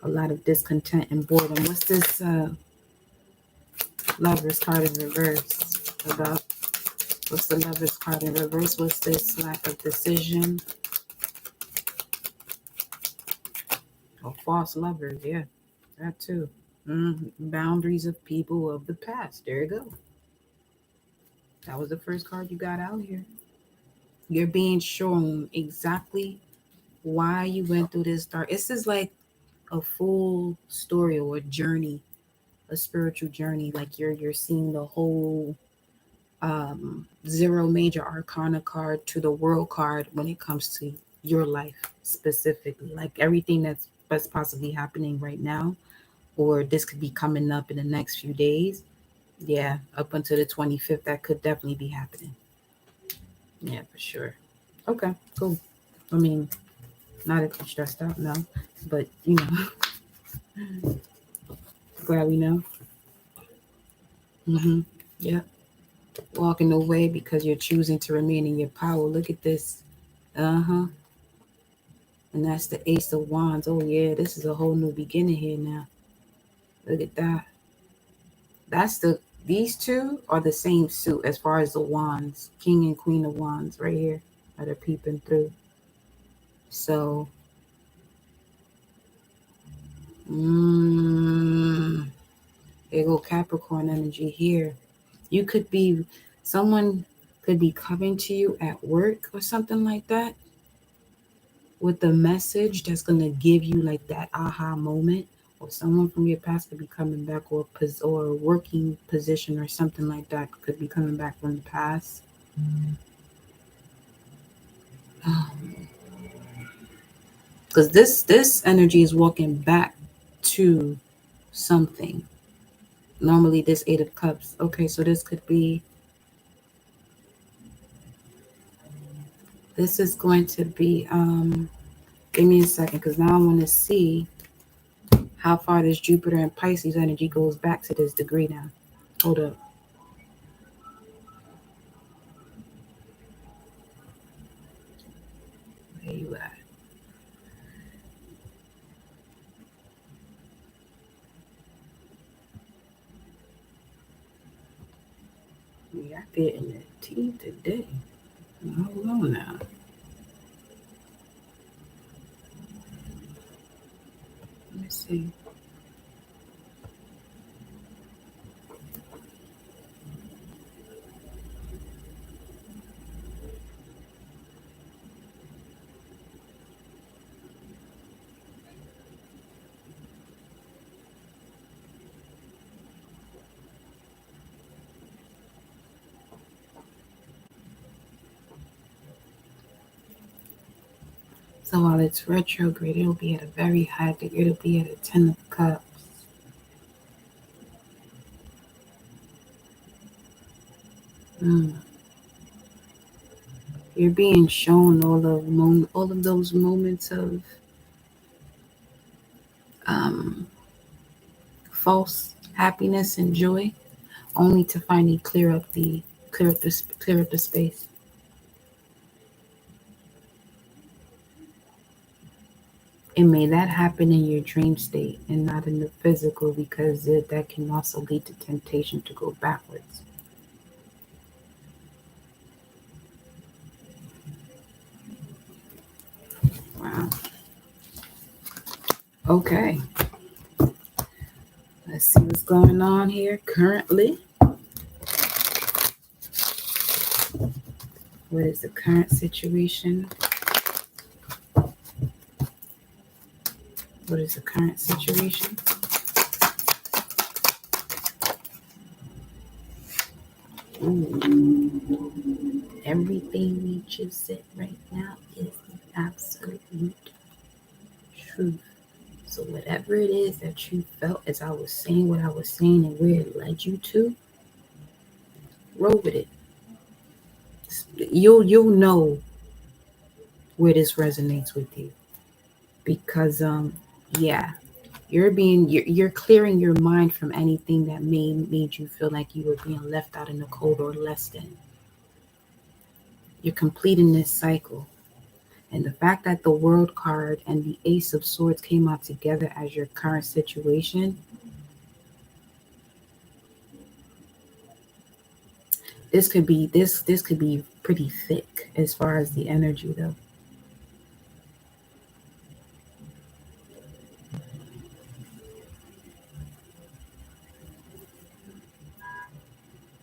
A lot of discontent and boredom. What's this Lovers card in reverse about? What's the Lovers card in reverse? What's this lack of decision? Oh, false lovers. Yeah, that too. Boundaries of people of the past. There you go. That was the first card you got out here. You're being shown exactly why you went through this dark. This is like a full story or a journey, a spiritual journey. Like you're seeing the whole zero major arcana card to the world card when it comes to your life specifically. Like everything that's possibly happening right now, or this could be coming up in the next few days. Yeah, up until the 25th, that could definitely be happening. Yeah, for sure. Okay, cool. I mean, not if you're stressed out, no. But, glad we know. Yeah. Walking away because you're choosing to remain in your power. Look at this. Uh-huh. And that's the Ace of Wands. Oh, yeah, this is a whole new beginning here now. Look at that. These two are the same suit as far as the wands. King and Queen of Wands right here that are peeping through. So, there go Capricorn energy here. You could be someone could be coming to you at work or something like that with a message that's going to give you like that aha moment, or someone from your past could be coming back, or a working position or something like that could be coming back from the past. Because this energy is walking back to something. Normally this 8 of cups. Okay, so this is going to be give me a second, because now I want to see how far this Jupiter and Pisces energy goes back to this degree now. Hold up. Where you at? We are getting the tea today. Hold on now. Let me see. So while it's retrograde, it'll be at a very high degree. It'll be at a 10 of cups. Mm. You're being shown all of those moments of um, false happiness and joy, only to finally clear up the space. And may that happen in your dream state and not in the physical, because that can also lead to temptation to go backwards. Wow. Okay. Let's see what's going on here currently. What is the current situation? What is the current situation? Ooh. Everything we just said right now is the absolute truth. So whatever it is that you felt as I was saying what I was saying and where it led you to, roll with it. You'll know where this resonates with you, because yeah, you're clearing your mind from anything that made you feel like you were being left out in the cold or less than. You're completing this cycle. And the fact that the World card and the Ace of Swords came out together as your current situation, this could be pretty thick as far as the energy though.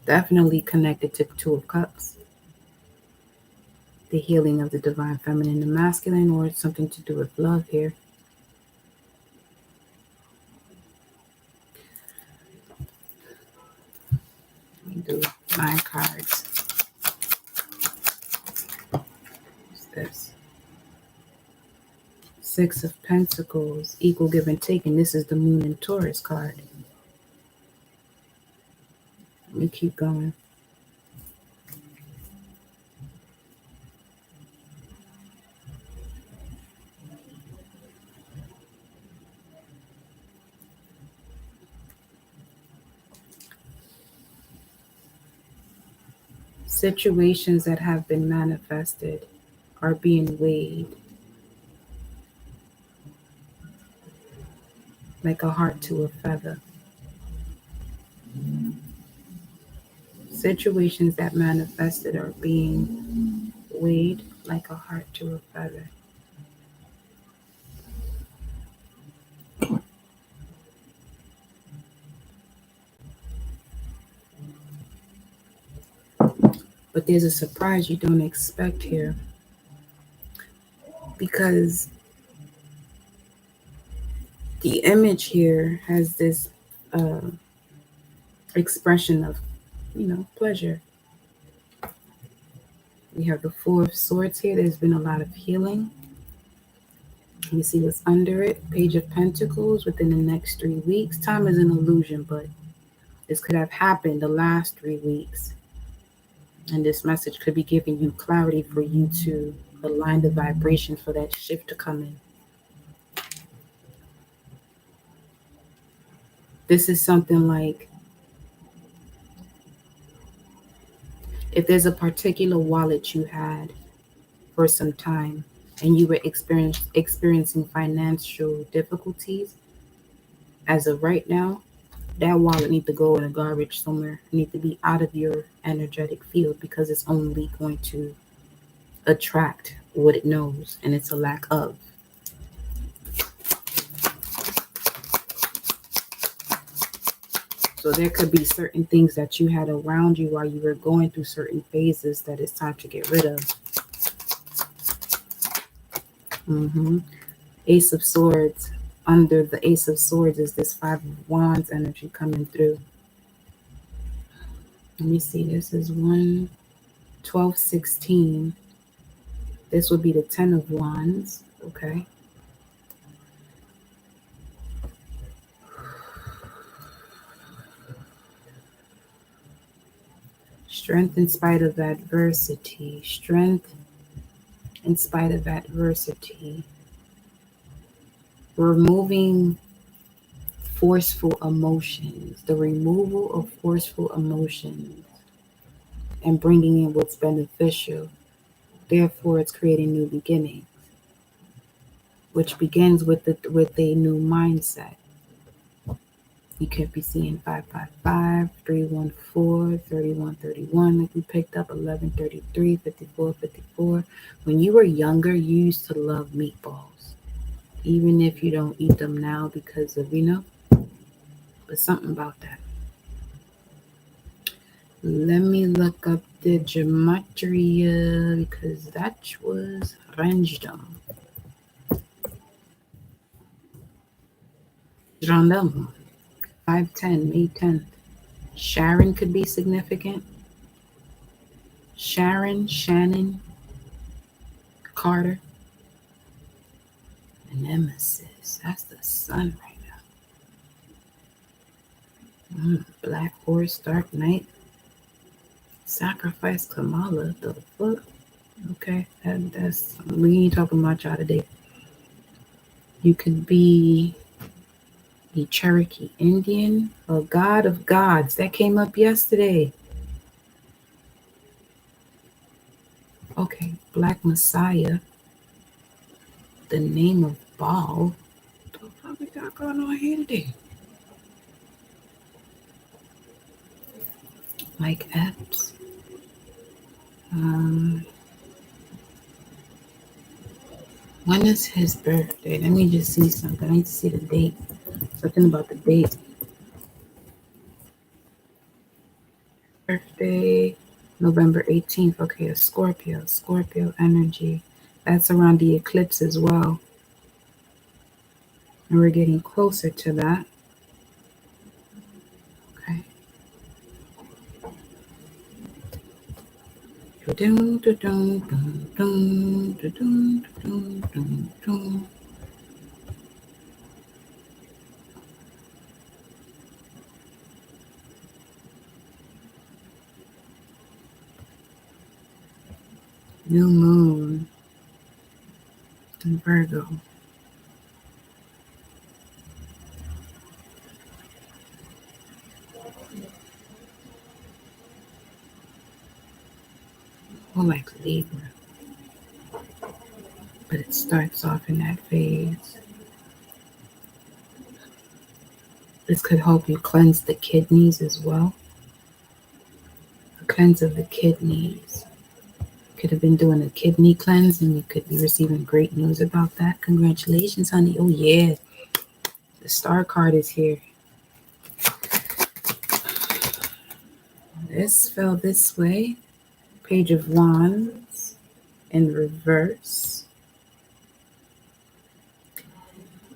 Definitely connected to Two of Cups, the healing of the divine feminine and masculine, or it's something to do with love here. Let me do 9 cards. What's this? 6 of Pentacles, equal give and take, and this is the Moon and Taurus card. Let me keep going. Situations that have been manifested are being weighed like a heart to a feather. Situations that manifested are being weighed like a heart to a feather. But there's a surprise you don't expect here, because the image here has this uh, expression of, pleasure. We have the Four of Swords here. There's been a lot of healing. You see what's under it. Page of Pentacles within the next 3 weeks. Time is an illusion, but this could have happened the last 3 weeks. And this message could be giving you clarity for you to align the vibration for that shift to come in. This is something like, if there's a particular wallet you had for some time and you were experiencing financial difficulties, as of right now, that wallet needs to go in a garbage somewhere. It needs to be out of your energetic field, because it's only going to attract what it knows, and it's a lack of. So there could be certain things that you had around you while you were going through certain phases that it's time to get rid of. Ace of Swords. Under the Ace of Swords is this Five of Wands energy coming through. Let me see. This is 1, 12, 16. This would be the 10 of Wands. Okay. Strength in spite of adversity. Strength in spite of adversity. Removing forceful emotions. The removal of forceful emotions and bringing in what's beneficial. Therefore, it's creating new beginnings, which begins with a new mindset. You could be seeing 555, 314, 3131, like we picked up, 1133, 54, 54. When you were younger, you used to love meatballs, even if you don't eat them now because of, but something about that. Let me look up the gematria, because that was random. Random. 510, May 10th. Sharon could be significant. Sharon, Shannon, Carter. Nemesis. That's the sun right now. Black Horse, Dark Knight. Sacrifice Kamala. The fuck? Okay, that's, we ain't talking about y'all today. You could be the Cherokee Indian, a god of gods. That came up yesterday. Okay, Black Messiah. The name of Baal. What the fuck we got going on here today? Mike Epps. When is his birthday? Let me just see something. I need to see the date. Something about the date. Birthday, November 18th. Okay, a Scorpio. Scorpio energy. That's around the eclipse as well. And we're getting closer to that. Okay. New moon in Virgo. More like Libra. But it starts off in that phase. This could help you cleanse the kidneys as well. A cleanse of the kidneys. Could have been doing a kidney cleanse and you could be receiving great news about that. Congratulations, honey. Oh, yeah. The star card is here. This fell this way. Page of Wands in reverse.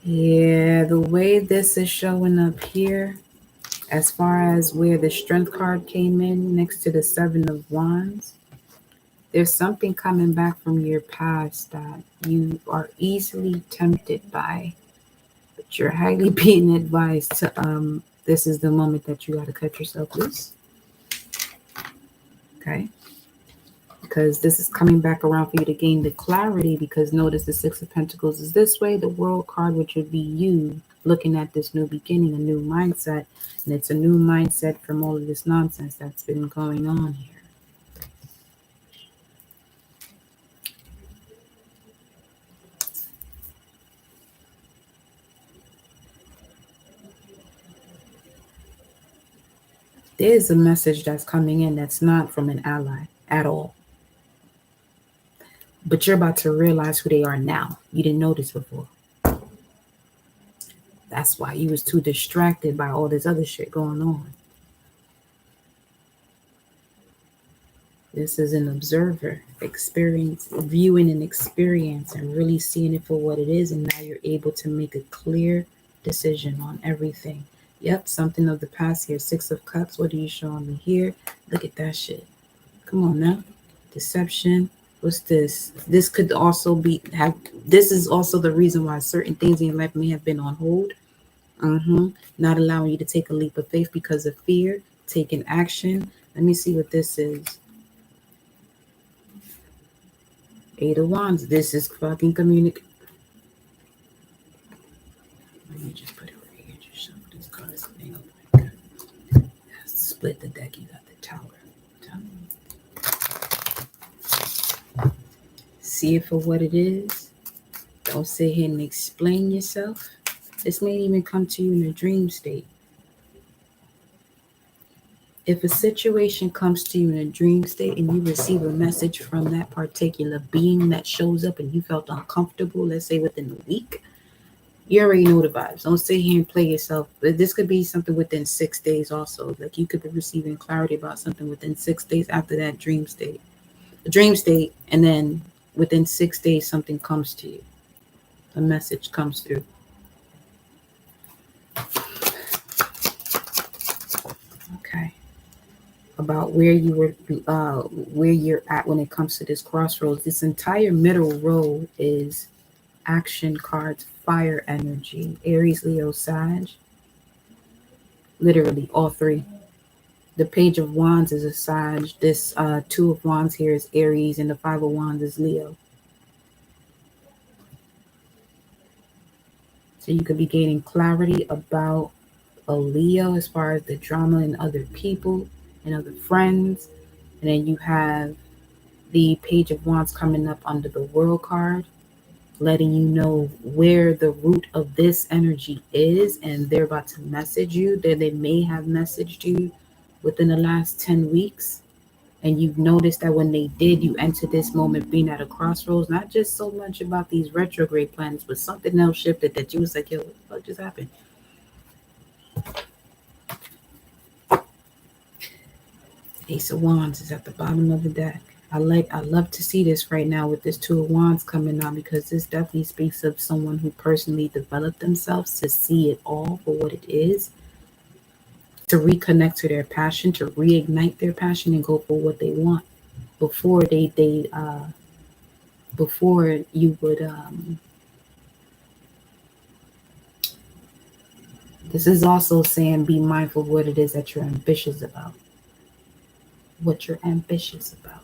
Yeah, the way this is showing up here, as far as where the Strength card came in next to the Seven of Wands, there's something coming back from your past that you are easily tempted by, but you're highly being advised to this is the moment that you got to cut yourself loose. Okay, because this is coming back around for you to gain the clarity, because notice the Six of Pentacles is this way, the World card, which would be you looking at this new beginning, a new mindset, and it's a new mindset from all of this nonsense that's been going on here. There's a message that's coming in that's not from an ally at all. But you're about to realize who they are now. You didn't notice before. That's why you was too distracted by all this other shit going on. This is an observer, experience, viewing an experience and really seeing it for what it is. And now you're able to make a clear decision on everything. Yep, something of the past here. Six of Cups. What are you showing me here? Look at that shit. Come on now. Deception. What's this? This could also be this is also the reason why certain things in your life may have been on hold. Not allowing you to take a leap of faith because of fear, taking action. Let me see what this is. Eight of Wands. This is fucking communicate. Let me just put it right here. Just shuffle these cards. Oh my God. Split the deck. You got the Tower. See it for what it is. Don't sit here and explain yourself. This may even come to you in a dream state. If a situation comes to you in a dream state and you receive a message from that particular being that shows up and you felt uncomfortable, let's say within a week, you already know the vibes. Don't sit here and play yourself. But this could be something within 6 days also. Like you could be receiving clarity about something within 6 days after that dream state. A dream state, and then within 6 days something comes to you. A message comes through. Okay. About where you're at when it comes to this crossroads. This entire middle row is action cards, fire energy, Aries, Leo, Sag. Literally all three. The Page of Wands is a Sag. This Two of Wands here is Aries, and the Five of Wands is Leo. So you could be gaining clarity about a Leo as far as the drama and other people and other friends. And then you have the Page of Wands coming up under the World card, letting you know where the root of this energy is, and they're about to message you. That they may have messaged you within the last 10 weeks. And you've noticed that when they did, you enter this moment being at a crossroads, not just so much about these retrograde planets, but something else shifted that you was like, yo, what the fuck just happened? Ace of Wands is at the bottom of the deck. I love to see this right now with this Two of Wands coming on, because this definitely speaks of someone who personally developed themselves to see it all for what it is, to reconnect to their passion, to reignite their passion and go for what they want before before you would this is also saying be mindful of what it is that you're ambitious about. What you're ambitious about.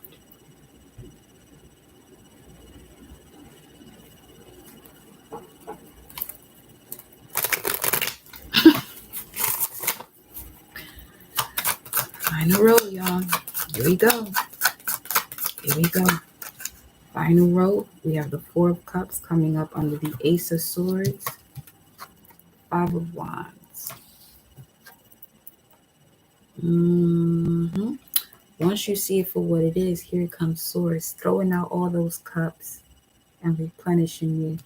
Final row, y'all. Here we go. Here we go. Final row. We have the Four of Cups coming up under the Ace of Swords, Five of Wands. Once you see it for what it is, here comes Swords, throwing out all those cups and replenishing you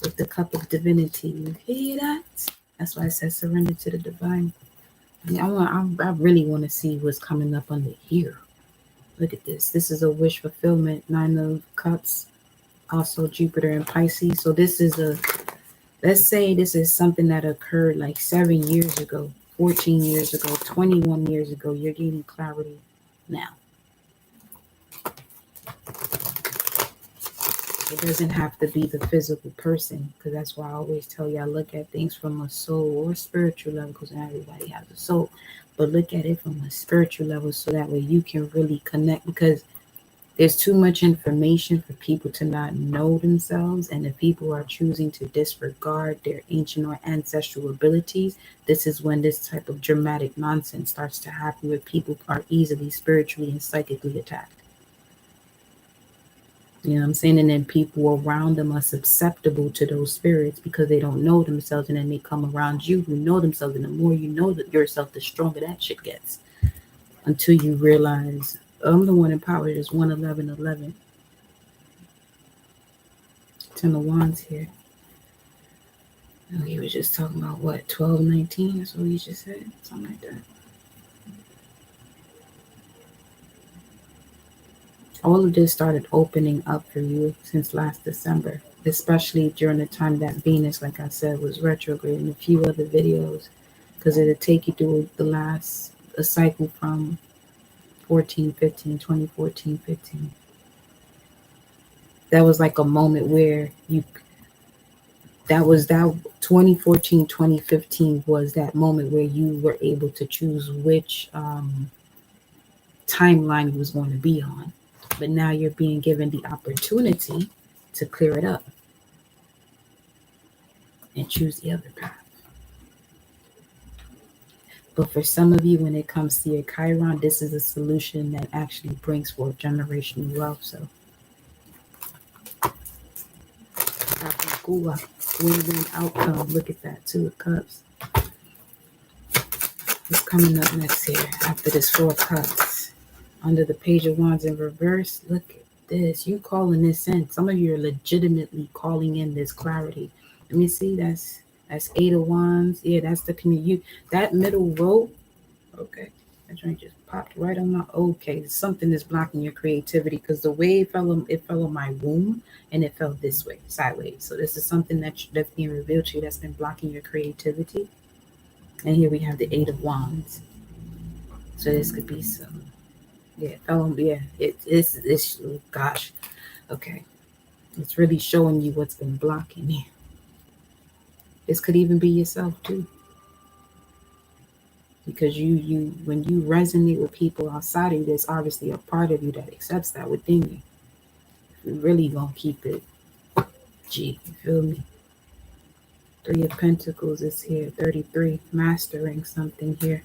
with the cup of divinity. You hear that? That's why I said surrender to the divine. I really want to see what's coming up under here. Look at this. This is a wish fulfillment. 9 of Cups. Also Jupiter and Pisces. So this is let's say this is something that occurred like 7 years ago, 14 years ago, 21 years ago. You're gaining clarity now. It doesn't have to be the physical person, because that's why I always tell you I look at things from a soul or spiritual level, because not everybody has a soul. But look at it from a spiritual level so that way you can really connect, because there's too much information for people to not know themselves. And if people are choosing to disregard their ancient or ancestral abilities, this is when this type of dramatic nonsense starts to happen, where people are easily spiritually and psychically attacked. You know what I'm saying? And then people around them are susceptible to those spirits because they don't know themselves. And then they come around you who know themselves. And the more you know that yourself, the stronger that shit gets. Until you realize, I'm the one in power. There's 11111. 10 of Wands here. Oh, he was just talking about what? 1219? That's what he just said. Something like that. All of this started opening up for you since last December, especially during the time that Venus, like I said, was retrograde, and a few other videos, because it'll take you through a cycle from 2014, 15. That was like a moment where that 2014, 2015 was that moment where you were able to choose which timeline you was going to be on. But now you're being given the opportunity to clear it up and choose the other path. But for some of you, when it comes to your Chiron, this is a solution that actually brings forth generational wealth. So, win-win outcome. Look at that, 2 of Cups. What's coming up next here after this 4 of Cups? Under the Page of Wands in reverse, look at this. You calling this in. Some of you are legitimately calling in this clarity. Let me see. That's 8 of Wands. Yeah, that's the community. That middle row. Okay, that joint just popped right on my. Okay, something is blocking your creativity, because the way it fell on my womb, and it fell this way, sideways. So this is something that's being revealed to you that's been blocking your creativity. And here we have the 8 of Wands. So this could be some. Yeah, it's oh gosh. Okay. It's really showing you what's been blocking you. This could even be yourself too. Because you when you resonate with people outside of you, there's obviously a part of you that accepts that within you. We really gonna keep it G, you feel me? 3 of Pentacles is here, 33, mastering something here.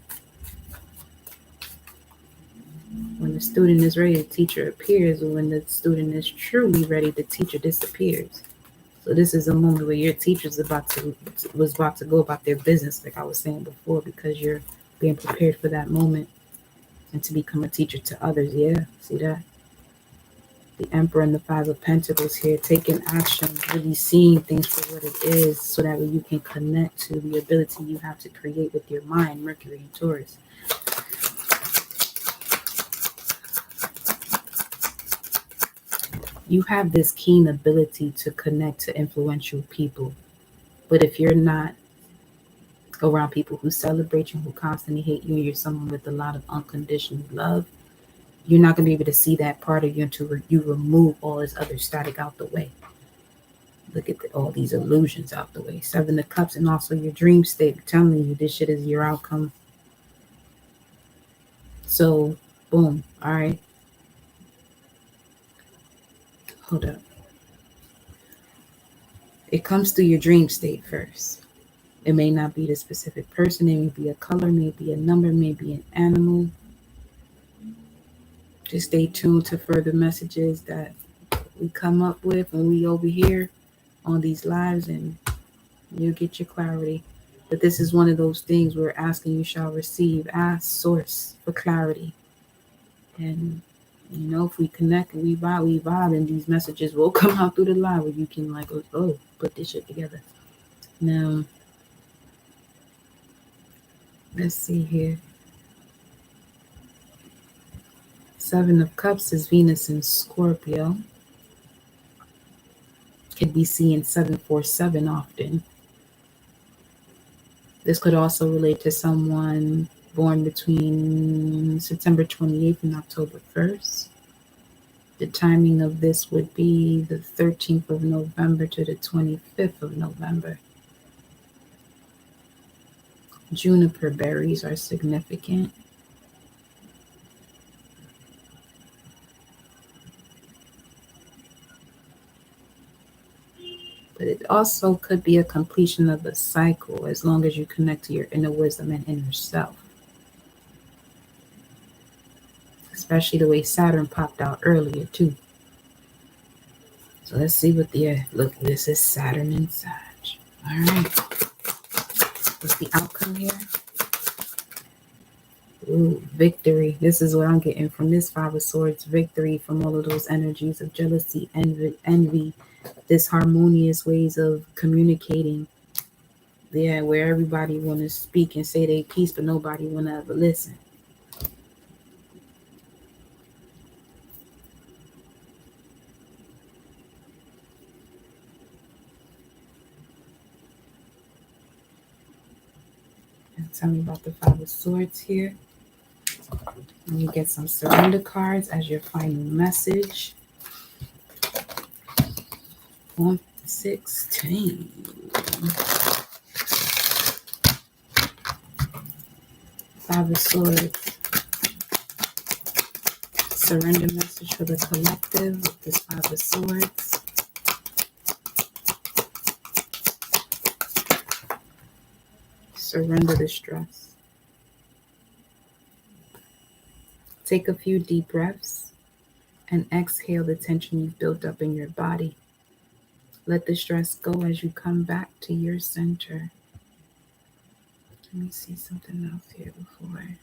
When the student is ready, the teacher appears. And when the student is truly ready, the teacher disappears. So this is a moment where your teacher's was about to go about their business, like I was saying before, because you're being prepared for that moment and to become a teacher to others. Yeah, see that? The Emperor and the 5 of Pentacles here, taking action, really seeing things for what it is, so that way you can connect to the ability you have to create with your mind, Mercury and Taurus. You have this keen ability to connect to influential people. But if you're not around people who celebrate you, who constantly hate you, and you're someone with a lot of unconditional love, you're not going to be able to see that part of you until you remove all this other static out the way. Look at all these illusions out the way. 7 of Cups, and also your dream state. I'm telling you, this shit is your outcome. So, boom. All right. Hold up. It comes through your dream state first. It may not be the specific person. It may be a color, may be a number, may be an animal. Just stay tuned to further messages that we come up with when we over here on these lives, and you'll get your clarity. But this is one of those things where asking you shall receive. Ask source for clarity. And you know, if we connect and we vibe, and these messages will come out through the live where you can like, oh, put this shit together. Now, let's see here. Seven of Cups is Venus in Scorpio. Could be seeing 747 often. This could also relate to someone born between September 28th and October 1st. The timing of this would be the 13th of November to the 25th of November. Juniper berries are significant. But it also could be a completion of a cycle as long as you connect to your inner wisdom and inner self. Especially the way Saturn popped out earlier too. So let's see what the look. This is Saturn and Sag. All right. What's the outcome here? Ooh, victory. This is what I'm getting from this Five of Swords. Victory from all of those energies of jealousy, envy, disharmonious ways of communicating. Yeah, where everybody want to speak and say their piece, but nobody want to ever listen. Tell me about the Five of Swords here. And you get some surrender cards as your final message. 116. Five of Swords. Surrender message for the collective with this Five of Swords. Surrender the stress. Take a few deep breaths and exhale the tension you've built up in your body. Let the stress go as you come back to your center. Let me see something else here before.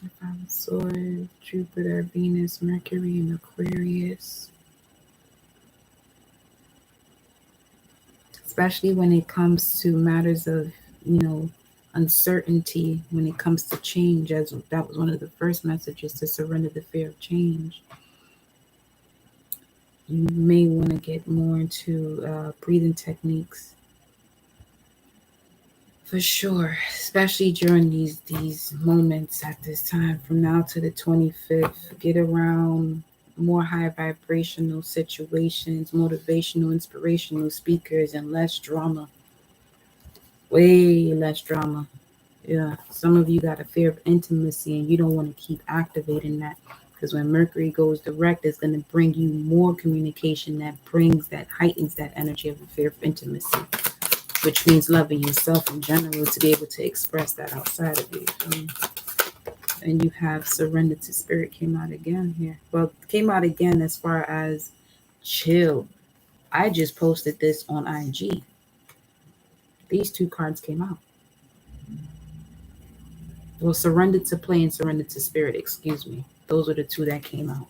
The Five of Swords, Jupiter, Venus, Mercury, and Aquarius. Especially when it comes to matters of, uncertainty, when it comes to change, as that was one of the first messages, to surrender the fear of change. You may want to get more into breathing techniques. For sure, especially during these moments at this time, from now to the 25th, get around more high vibrational situations, motivational, inspirational speakers, and less drama. Way less drama. Yeah, some of you got a fear of intimacy and you don't want to keep activating that, because when Mercury goes direct, it's going to bring you more communication that heightens that energy of the fear of intimacy, which means loving yourself in general to be able to express that outside of you. And you have surrender to spirit came out again here. Well, came out again as far as chill. I just posted this on IG. These two cards came out. Well, surrender to play and surrender to spirit, excuse me. Those are the two that came out.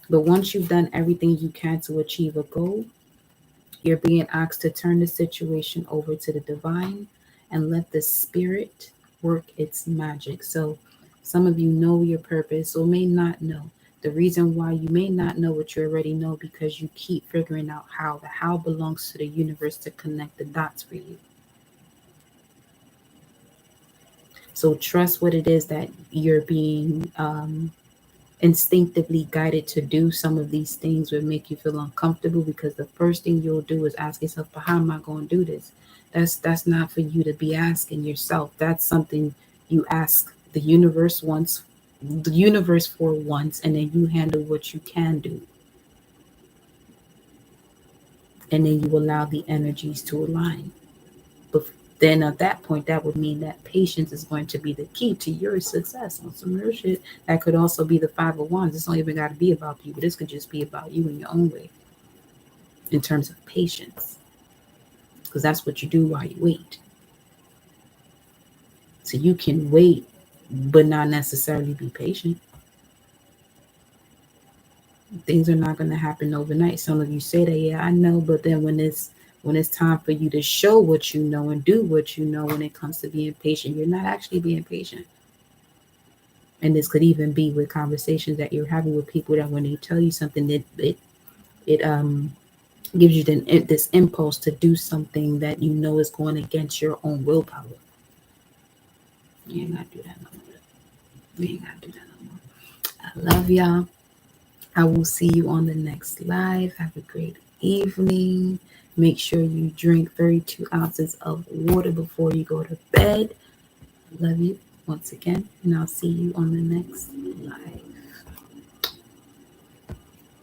But once you've done everything you can to achieve a goal, you're being asked to turn the situation over to the divine and let the spirit work its magic. So some of you know your purpose or may not know. The reason why you may not know what you already know, because you keep figuring out how. The how belongs to the universe to connect the dots for you. So trust what it is that you're being instinctively guided to do. Some of these things will make you feel uncomfortable, because the first thing you'll do is ask yourself, but how am I going to do this? That's not for you to be asking yourself. That's something you ask the universe for once, and then you handle what you can do. And then you allow the energies to align. But then at that point, that would mean that patience is going to be the key to your success on some real shit. That could also be the Five of Wands. It's not even got to be about you, but this could just be about you in your own way in terms of patience, because that's what you do while you wait. So you can wait, but not necessarily be patient. Things are not going to happen overnight. Some of you say that, yeah, I know, but then when it's When it's time for you to show what you know and do what you know when it comes to being patient, you're not actually being patient. And this could even be with conversations that you're having with people that when they tell you something, that it gives you this impulse to do something that you know is going against your own willpower. You ain't gotta do that no more. You ain't gotta do that no more. I love y'all. I will see you on the next live. Have a great evening. Make sure you drink 32 ounces of water before you go to bed. Love you once again, and I'll see you on the next live.